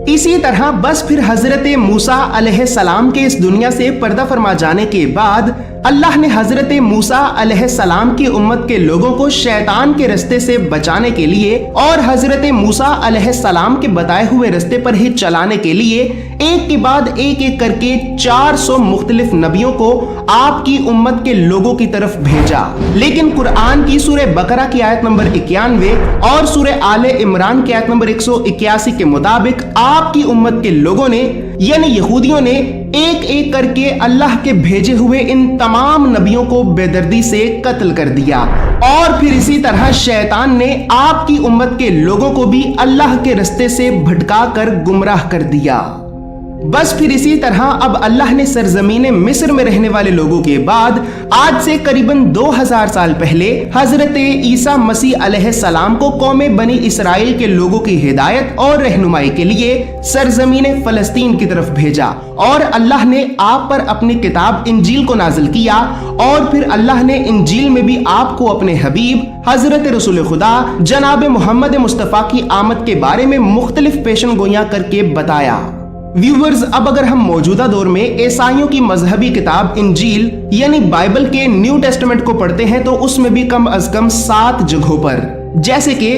اسی طرح بس پھر حضرت موسیٰ علیہ السلام کے اس دنیا سے پردہ فرما جانے کے بعد اللہ نے حضرت موسیٰ علیہ السلام کی امت کے لوگوں کو شیطان کے رستے سے بچانے کے لیے اور حضرت موسیٰ علیہ السلام کے بتائے ہوئے رستے پر ہی چلانے کے لیے ایک کے بعد ایک کر کے 400 مختلف نبیوں کو آپ کی امت کے لوگوں کی طرف بھیجا، لیکن قرآن کی سورہ بقرہ کی آیت نمبر 91 اور سورہ آل عمران کی آیت نمبر 181 کے مطابق آپ کی امت کے لوگوں نے یعنی یہودیوں نے ایک ایک کر کے اللہ کے بھیجے ہوئے ان تمام نبیوں کو بے دردی سے قتل کر دیا، اور پھر اسی طرح شیطان نے آپ کی امت کے لوگوں کو بھی اللہ کے رستے سے بھٹکا کر گمراہ کر دیا۔ بس پھر اسی طرح اب اللہ نے سرزمین مصر میں رہنے والے لوگوں کے بعد آج سے قریباً 2000 سال پہلے حضرت عیسیٰ مسیح علیہ السلام کو قوم بنی اسرائیل کے لوگوں کی ہدایت اور رہنمائی کے لیے سرزمین فلسطین کی طرف بھیجا، اور اللہ نے آپ پر اپنی کتاب انجیل کو نازل کیا، اور پھر اللہ نے انجیل میں بھی آپ کو اپنے حبیب حضرت رسول خدا جناب محمد مصطفیٰ کی آمد کے بارے میں مختلف پیشن گوئیاں کر کے بتایا۔ ویورز اب اگر ہم موجودہ دور میں عیسائیوں کی مذہبی کتاب انجیل یعنی بائبل کے نیو ٹیسٹمنٹ کو پڑھتے ہیں تو اس میں بھی کم از کم 7 جگہوں پر جیسے کہ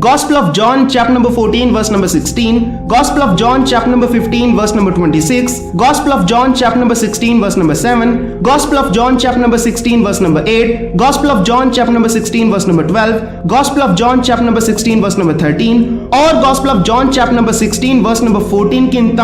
gospel of John chapter number 14 verse number 16، gospel of John chapter number 15 verse number 26، gospel of John chapter number 16 verse number 7، gospel of John chapter number 16 verse number 8، gospel of John chapter number 16 verse number 12، gospel of John chapter number 16 verse number 13 اور gospel of John chapter number 16 verse number 14 کی ان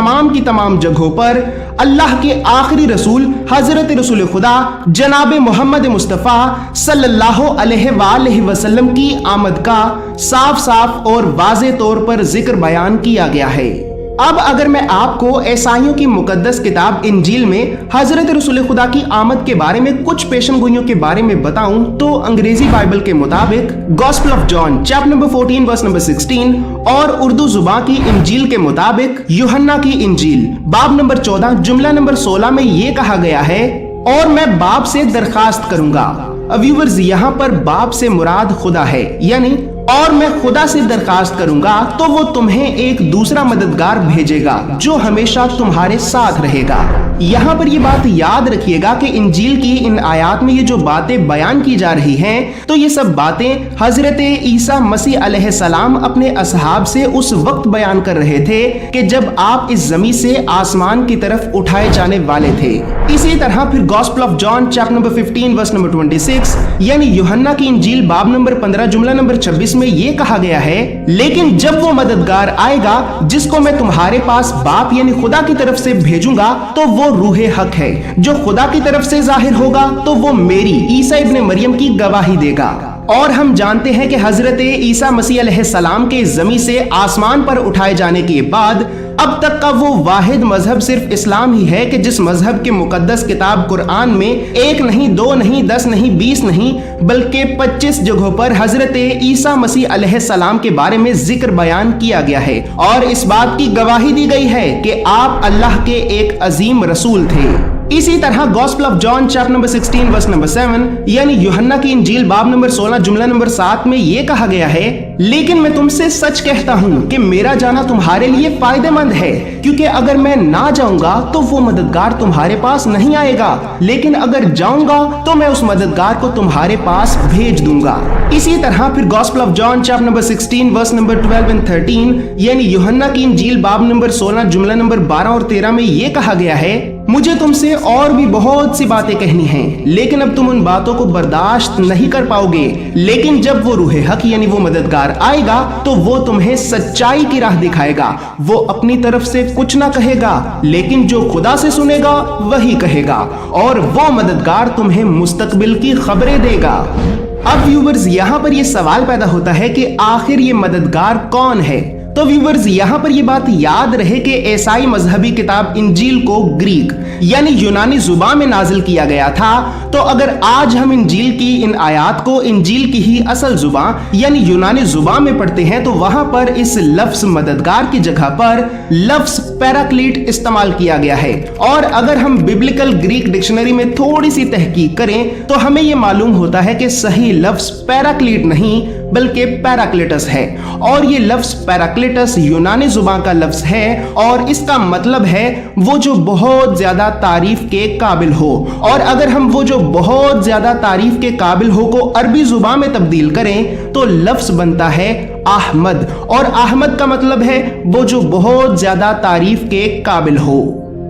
تمام جگہوں پر اللہ کے آخری رسول حضرت رسول خدا جناب محمد مصطفیٰ صلی اللہ علیہ وآلہ وسلم کی آمد کا صاف صاف اور واضح طور پر ذکر بیان کیا گیا ہے۔ اب اگر میں آپ کو عیسائیوں کی مقدس کتاب انجیل میں حضرت رسول خدا کی آمد کے بارے میں کچھ پیشن گوئیوں کے بارے میں بتاؤں تو انگریزی بائبل کے مطابق gospel of John chapter number 14 verse number 16 اور اردو زبان کی انجیل کے مطابق یوحنا کی انجیل باب نمبر 14 جملہ نمبر 16 میں یہ کہا گیا ہے، اور میں باپ سے درخواست کروں گا व्यूअर्स यहाँ पर बाप से मुराद खुदा है, यानी और मैं खुदा से दरखास्त करूंगा तो वो तुम्हें एक दूसरा मददगार भेजेगा जो हमेशा तुम्हारे साथ रहेगा। यहाँ पर ये बात याद रखिएगा कि इंजील की इन आयात में ये जो बातें बयान की जा रही हैं, तो ये सब बातें हजरत ईसा मसीह अलैहिस्सलाम अपने असहाब से उस वक्त बयान कर रहे थे कि जब आप इस जमीन से आसमान की तरफ उठाए जाने वाले थे। इसी तरह फिर gospel of John chapter number 15 verse number 26 यानी यूहन्ना की इंजील बाब नंबर 15 जुमला नंबर 26 में ये कहा गया है, लेकिन जब वो मददगार आएगा जिसको मैं तुम्हारे पास बाप यानी खुदा की तरफ से भेजूंगा तो वो रूहे हक है, जो खुदा की तरफ से जाहिर होगा तो वो मेरी ईसा इब्ने मरियम की गवाही देगा। और हम जानते हैं कि हजरत ईसा मसीह अलैहिस्सलाम के जमीन से आसमान पर उठाए जाने के बाद अब तक का वो वाहिद मजहब सिर्फ इस्लाम ही है कि जिस मजहब के मुकद्दस किताब कुरान में 1 नहीं 2 नहीं 10 नहीं 20 नहीं बल्कि 25 जगहों पर हजरत ईसा मसीह अलैहिस्सलाम के बारे में जिक्र बयान किया गया है और इस बात की गवाही दी गई है कि आप अल्लाह के एक अजीम रसूल थे। इसी तरह gospel of John chapter number 16 verse number 7 यानी यूहन्ना की इंजील बाब नंबर 16 जुमला नंबर 7 में ये कहा गया है, लेकिन मैं तुमसे सच कहता हूँ कि मेरा जाना तुम्हारे लिए फायदेमंद है, क्योंकि अगर मैं ना जाऊंगा तो वो मददगार तुम्हारे पास नहीं आएगा, लेकिन अगर जाऊंगा तो मैं उस मददगार को तुम्हारे पास भेज दूंगा। इसी तरह फिर gospel of John chapter number 16 verse number 12 and 13 यानी यूहन्ना की इंजील बाब नंबर 16 जुमला नंबर 12 और 13 में ये कहा गया है, मुझे तुमसे और भी बहुत सी बातें कहनी हैं, लेकिन अब तुम उन बातों को बर्दाश्त नहीं कर पाओगे, लेकिन जब वो रूहे हक यानी वो मददगार आएगा तो वो तुम्हें सच्चाई की राह दिखाएगा। वो अपनी तरफ से कुछ ना कहेगा, लेकिन जो खुदा से सुनेगा वही कहेगा, और वो मददगार तुम्हें मुस्तकबिल की खबरें देगा। अब व्यूवर्स यहाँ पर ये सवाल पैदा होता है कि आखिर ये मददगार कौन है। तो व्यूवर्स यहाँ पर ये बात याद रहे कि ईसाई मजहबी किताब इंजील को ग्रीक यानी यूनानी जुबान में नाजिल किया गया था। तो अगर आज हम इंजील की इन आयात को इंजील की ही असल जुबान यानी यूनानी जुबान में पढ़ते हैं तो वहां पर इस लफ्ज मददगार की जगह पर लफ्ज पैराक्लीट इस्तेमाल किया गया है। और अगर हम बिब्लिकल ग्रीक डिक्शनरी में थोड़ी सी तहकीक करें तो हमें यह मालूम होता है कि सही लफ्ज पैराक्लीट नहीं बल्कि पैराक्लिटस है, और ये लफ्ज पैराक्लिटस यूनानी जुबान का लफ्ज है और इसका मतलब है वो जो बहुत ज्यादा तारीफ के काबिल हो। और अगर हम वो जो बहुत ज्यादा तारीफ के काबिल हो को अरबी जुबान में तब्दील करें तो लफ्ज बनता है अहमद, और अहमद का मतलब है वो जो बहुत ज्यादा तारीफ के काबिल हो।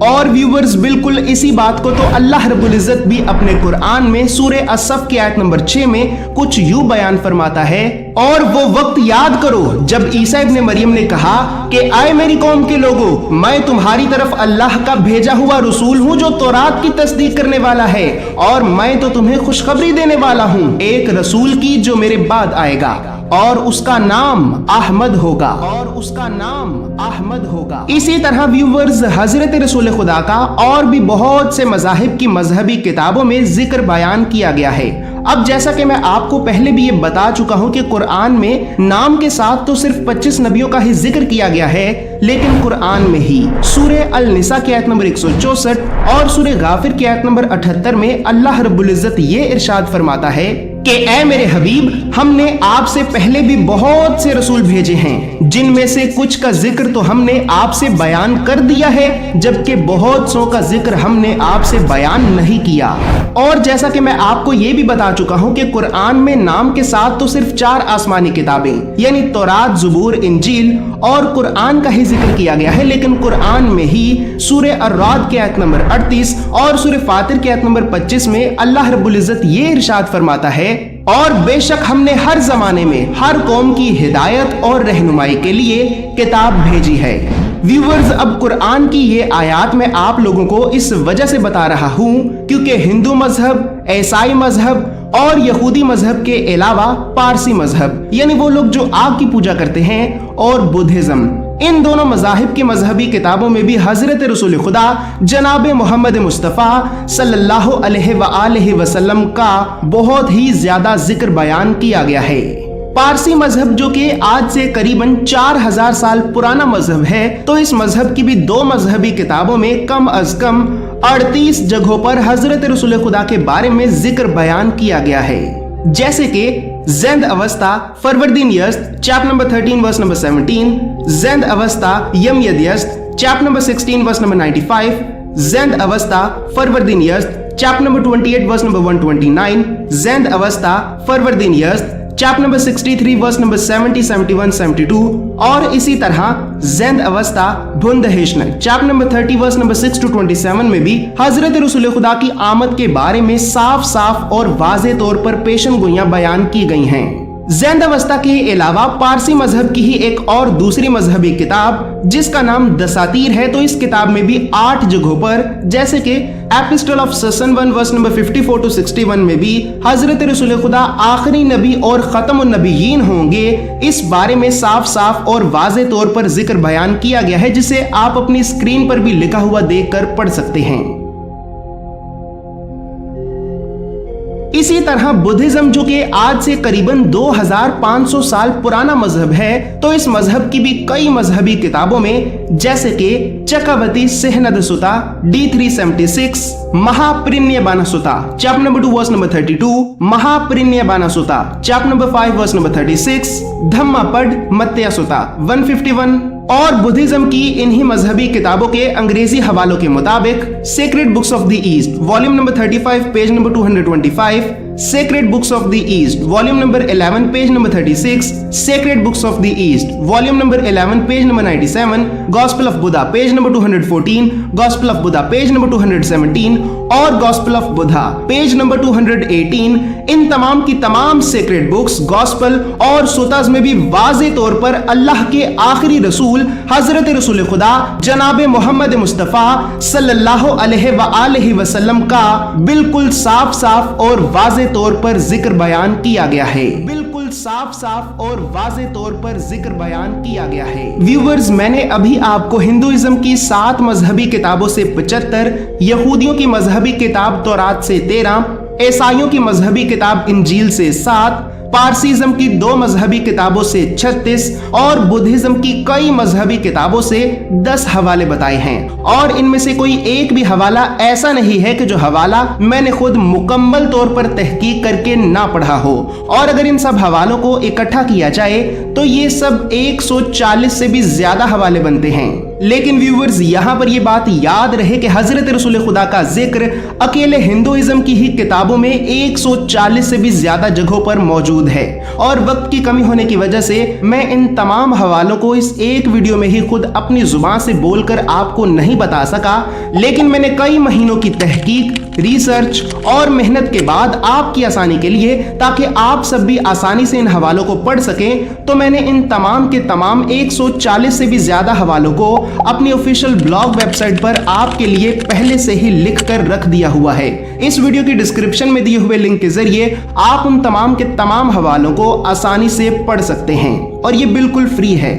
और व्यूवर्स बिल्कुल इसी बात को तो अल्लाह रब्बुल इज्जत भी अपने कुरान में सूरे असफ की आयत नंबर 6 में कुछ यूं बयान फरमाता है, और वो वक्त याद करो जब ईसा इब्ने मरियम ने कहा कि आए मेरी कौम के लोगों, मैं तुम्हारी तरफ अल्लाह का भेजा हुआ रसूल हूँ जो तौरात की तस्दीक करने वाला है, और मैं तो तुम्हें खुशखबरी देने वाला हूँ एक रसूल की जो मेरे बाद आएगा और उसका नाम अहमद होगा, और उसका नाम अहमद होगा। इसी तरह व्यूवर्स हजरत रसूल खुदा का और भी बहुत से मज़ाहिब की मजहबी किताबों में जिक्र बयान किया गया है। अब जैसा कि मैं आपको पहले भी ये बता चुका हूं कि कुरान में नाम के साथ तो सिर्फ 25 नबियों का ही जिक्र किया गया है, लेकिन कुरान में ही सूरे अल निसा की आयत नंबर 164 और सूरे गाफिर की आयत नंबर 78 में अल्लाह रब्बुल इज्जत ये इरशाद फरमाता है कि ऐ मेरे हबीब, हमने आपसे पहले भी बहुत से रसूल भेजे हैं, जिनमें से कुछ का जिक्र तो हमने आपसे बयान कर दिया है, जबकि बहुत सौ का जिक्र हमने आपसे बयान नहीं किया। और जैसा कि मैं आपको ये भी बता चुका हूं कि कुरान में नाम के साथ तो सिर्फ 4 आसमानी किताबें यानी तौरात, ज़बूर, इंजील और कुरान का ही जिक्र किया गया है, लेकिन कुरान में ही सूरे अर्राद की आयत नंबर 38 और सूरे फातिर की आयत नंबर 25 में अल्लाह रब्बुल इज्जत ये इरशाद फरमाता है, और बेशक हमने हर जमाने में हर कौम की हिदायत और रहनुमाई के लिए किताब भेजी है। व्यूवर्स अब कुरान की ये आयत मैं आप लोगों को इस वजह से बता रहा हूँ क्योंकि हिंदू मजहब, ईसाई मजहब और यहूदी मजहब के अलावा पारसी मजहब यानी वो लोग जो आग की पूजा करते हैं और बुद्धिज्म, इन दोनों मज़ाहिब की मजहबी किताबों में भी हजरत रसूल खुदा जनाब मोहम्मद मुस्तफ़ा सल्लल्लाहु अलैहि वसल्लम का बहुत ही ज्यादा जिक्र बयान किया गया है। पारसी मजहब जो कि आज से करीबन 4000 साल पुराना मजहब है, तो इस मजहब की भी 2 मजहबी किताबों में कम अज कम 38 जगहों पर हजरत रसूल खुदा के बारे में जिक्र बयान किया गया है, जैसे कि Zend Avesta Farvardin Yasht chapter number 13 verse number 17, Zend Avesta यम Yasht chapter number 16 verse number 95, Zend Avesta Farvardin Yasht chapter number 28 verse number 129, Zend Avesta Farvardin Yasht chapter number 63 verse number 70, 71, 72 और इसी तरह Zend Avesta Bundahishn chapter number 30 verse number 6 to 27 में भी हजरत रसूल खुदा की आमद के बारे में साफ साफ और वाज़े तौर पर पेशन गोइयां बयान की गई हैं। ज़िंद अवस्था के अलावा पारसी मजहब की ही एक और दूसरी मजहबी किताब जिसका नाम दसातीर है, तो इस किताब में भी 8 जगहों पर, जैसे कि epistle of Sasan 1 verse number 54 to 61 में भी हजरत रसूल खुदा आखिरी नबी और खत्मुन नबीयीन होंगे, इस बारे में साफ साफ और वाज़े तौर पर जिक्र बयान किया गया है, जिसे आप अपनी स्क्रीन पर भी लिखा हुआ देखकर पढ़ सकते हैं। इसी तरह बुद्धिज्म, जो कि आज से करीबन 2500 साल पुराना मजहब है, तो इस मजहब की भी कई मजहबी किताबों में, जैसे कि चक्रवर्ती सिहनद सुता D376, महाप्रिन्यबाना सुता चैप्टर नंबर 2 वर्स नंबर 32, महाप्रिन्यबाना सुता चैप्टर नंबर 5 वर्स नंबर 36, धम्मापद मत्या सुता 151 और बुद्धिज्म की इन्हीं मजहबी किताबों के अंग्रेजी हवालों के मुताबिक sacred books of the east volume number 35 page number 225, sacred books of the east volume number 11 page number 36, sacred books of the east volume number 11 page number 97, gospel of Buddha page number 214, gospel of Buddha page number 217 और gospel of Buddha page number 218, इन तमाम की तमाम sacred books, gospel और सुताज में भी वाज़े तौर पर अल्लाह के आखिरी रसूल हजरत रसूल खुदा जनाब मोहम्मद मुस्तफ़ा सल्लल्लाहु अलैहि वसल्लम का बिल्कुल साफ साफ और वाज़े तौर पर जिक्र बयान किया गया है, बिल्कुल साफ साफ और वाज़े तौर पर जिक्र बयान किया गया है। व्यूअर्स, मैंने अभी आपको हिंदुइज्म की 7 मजहबी किताबों से 75, यहूदियों की मजहबी किताब तौरात से 13, ईसाइयों की मजहबी किताब इंजील से 7, पारसीज़म की 2 मजहबी किताबों से 36 और बुद्धिज्म की कई मजहबी किताबों से 10 हवाले बताए हैं। और इनमें से कोई एक भी हवाला ऐसा नहीं है कि जो हवाला मैंने खुद मुकम्मल तौर पर तहकीक करके ना पढ़ा हो। और अगर इन सब हवालों को इकट्ठा किया जाए तो ये सब 140 से भी ज्यादा हवाले बनते हैं। लेकिन व्यूअर्स, यहाँ पर ये बात याद रहे कि हजरत रसूल खुदा का जिक्र अकेले हिंदुइज्म की ही किताबों में 140 से भी ज्यादा जगहों पर मौजूद है, और वक्त की कमी होने की वजह से मैं इन तमाम हवालों को इस एक वीडियो में ही खुद अपनी जुबान से बोलकर आपको नहीं बता सका। लेकिन मैंने कई महीनों की तहकीक, रिसर्च और मेहनत के बाद आपकी आसानी के लिए, ताकि आप सब भी आसानी से इन हवालों को पढ़ सकें, तो मैंने इन तमाम के तमाम 140 से भी ज्यादा हवालों को अपनी ऑफिशियल ब्लॉग वेबसाइट पर आपके लिए पहले से ही लिख कर रख दिया हुआ है। इस वीडियो की डिस्क्रिप्शन में दिए हुए लिंक के जरिए आप उन तमाम के तमाम हवालों को आसानी से पढ़ सकते हैं, और ये बिल्कुल फ्री है।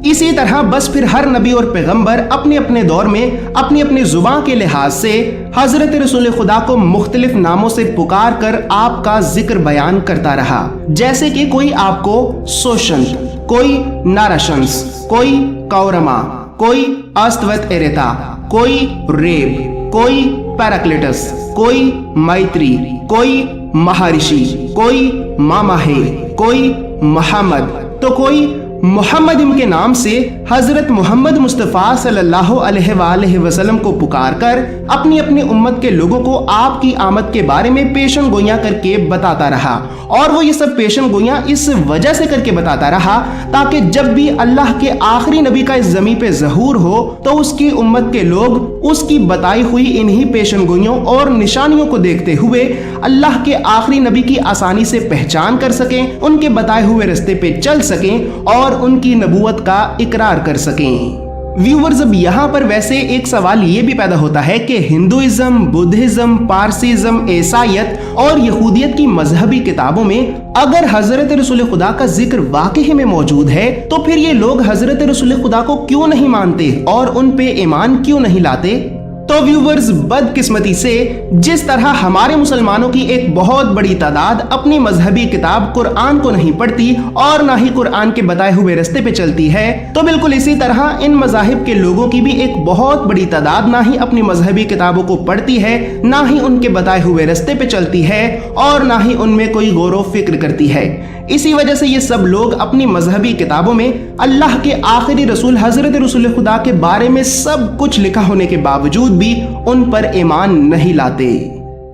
इसी तरह बस फिर हर नबी और पैगंबर अपने अपने दौर में अपनी अपनी जुबान के लिहाज से हजरत रसूल खुदा को मुख्तलिफ नामों से पुकार कर आपका जिक्र बयान करता रहा, जैसे कि कोई आपको सोशन, कोई नाराशंस, कोई कौरमा, कोई अस्तवत एरेता, कोई रेब, कोई पैराक्लिटस, कोई मैत्री, कोई महर्षि, कोई मामाहे, कोई मोहम्मद, तो कोई मोहम्मद के नाम से हजरत मोहम्मद मुस्तफ़ा सल्लल्लाहु अलैहि वसल्लम को पुकार कर अपनी अपनी उम्मत के लोगों को आपकी आमद के बारे में पेशन गोइयां करके बताता रहा। और वो ये सब पेशन गोइयां इस वजह से करके बताता रहा ताकि जब भी अल्लाह के आखिरी नबी का इस ज़मीन पे ज़हूर हो तो उसकी उम्मत के लोग उसकी बताई हुई इन्हीं पेशन गोइयों और निशानियों को देखते हुए अल्लाह के आखिरी नबी की आसानी से पहचान कर सकें, उनके बताए हुए रास्ते पे चल सकें और उनकी नबूवत का इकरार कर सकें। व्यूअर्स, अब यहाँ पर वैसे एक सवाल ये भी पैदा होता है कि हिंदुइज्म, बुद्धिज्म, पारसीज़म, ईसाईयत और यहूदियत की मजहबी किताबों में अगर हजरत रसूल खुदा का जिक्र वाकई में मौजूद है तो फिर ये लोग हजरत रसूल खुदा को क्यों नहीं मानते और उन पे ईमान क्यों नहीं लाते? तो व्यूवर्स, बदकिस्मती से जिस तरह हमारे मुसलमानों की एक बहुत बड़ी तादाद अपनी मजहबी किताब कुरान को नहीं पढ़ती और ना ही कुरान के बताए हुए रास्ते पे चलती है, तो बिल्कुल इसी तरह इन मजाहिब के लोगों की भी एक बहुत बड़ी तादाद ना ही अपनी मजहबी किताबों को पढ़ती है, ना ही उनके बताए हुए रास्ते पे चलती है और ना ही उनमें कोई गौर व फिक्र करती है। इसी वजह से ये सब लोग अपनी मजहबी किताबों में अल्लाह के आखिरी रसूल हजरत रसूल खुदा के बारे में सब कुछ लिखा होने के बावजूद भी उन पर ईमान नहीं लाते।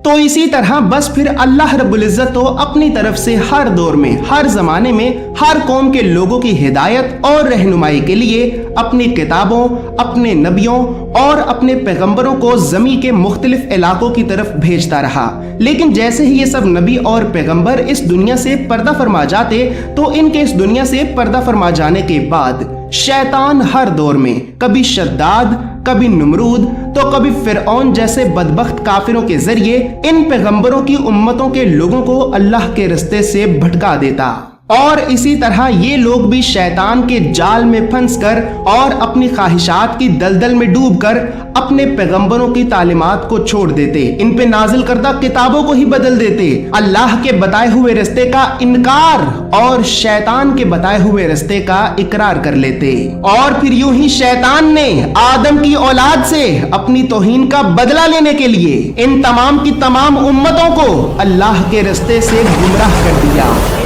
तो इसी तरह बस फिर अल्लाह रब्बुल इज्जत तो अपनी तरफ से हर दौर में, हर जमाने में, हर कौम के लोगों की हिदायत और रहनुमाई के लिए अपनी किताबों, अपने नबियों और अपने पैगंबरों को ज़मी के मुख्तलिफ इलाकों की तरफ भेजता रहा। लेकिन जैसे ही ये सब नबी और पैगंबर इस दुनिया से पर्दा फरमा जाते, तो इनके इस दुनिया से पर्दा फरमा जाने के बाद शैतान हर दौर में कभी शद्दाद, कभी नमरूद, तो कभी फिरऔन जैसे बदबख्त काफिरों के जरिए इन पैगंबरों की उम्मतों के लोगों को अल्लाह के रास्ते से भटका देता। और इसी तरह ये लोग भी शैतान के जाल में फंसकर और अपनी ख्वाहिशात की दलदल में डूबकर अपने पैगंबरों की तालीमात को छोड़ देते, इन पे नाजिल करदा किताबों को ही बदल देते, अल्लाह के बताए हुए रास्ते का इनकार और शैतान के बताए हुए रास्ते का इकरार कर लेते। और फिर यूं ही शैतान ने आदम की औलाद से अपनी तौहीन का बदला लेने के लिए इन तमाम की तमाम उम्मतों को अल्लाह के रास्ते से गुमराह कर दिया।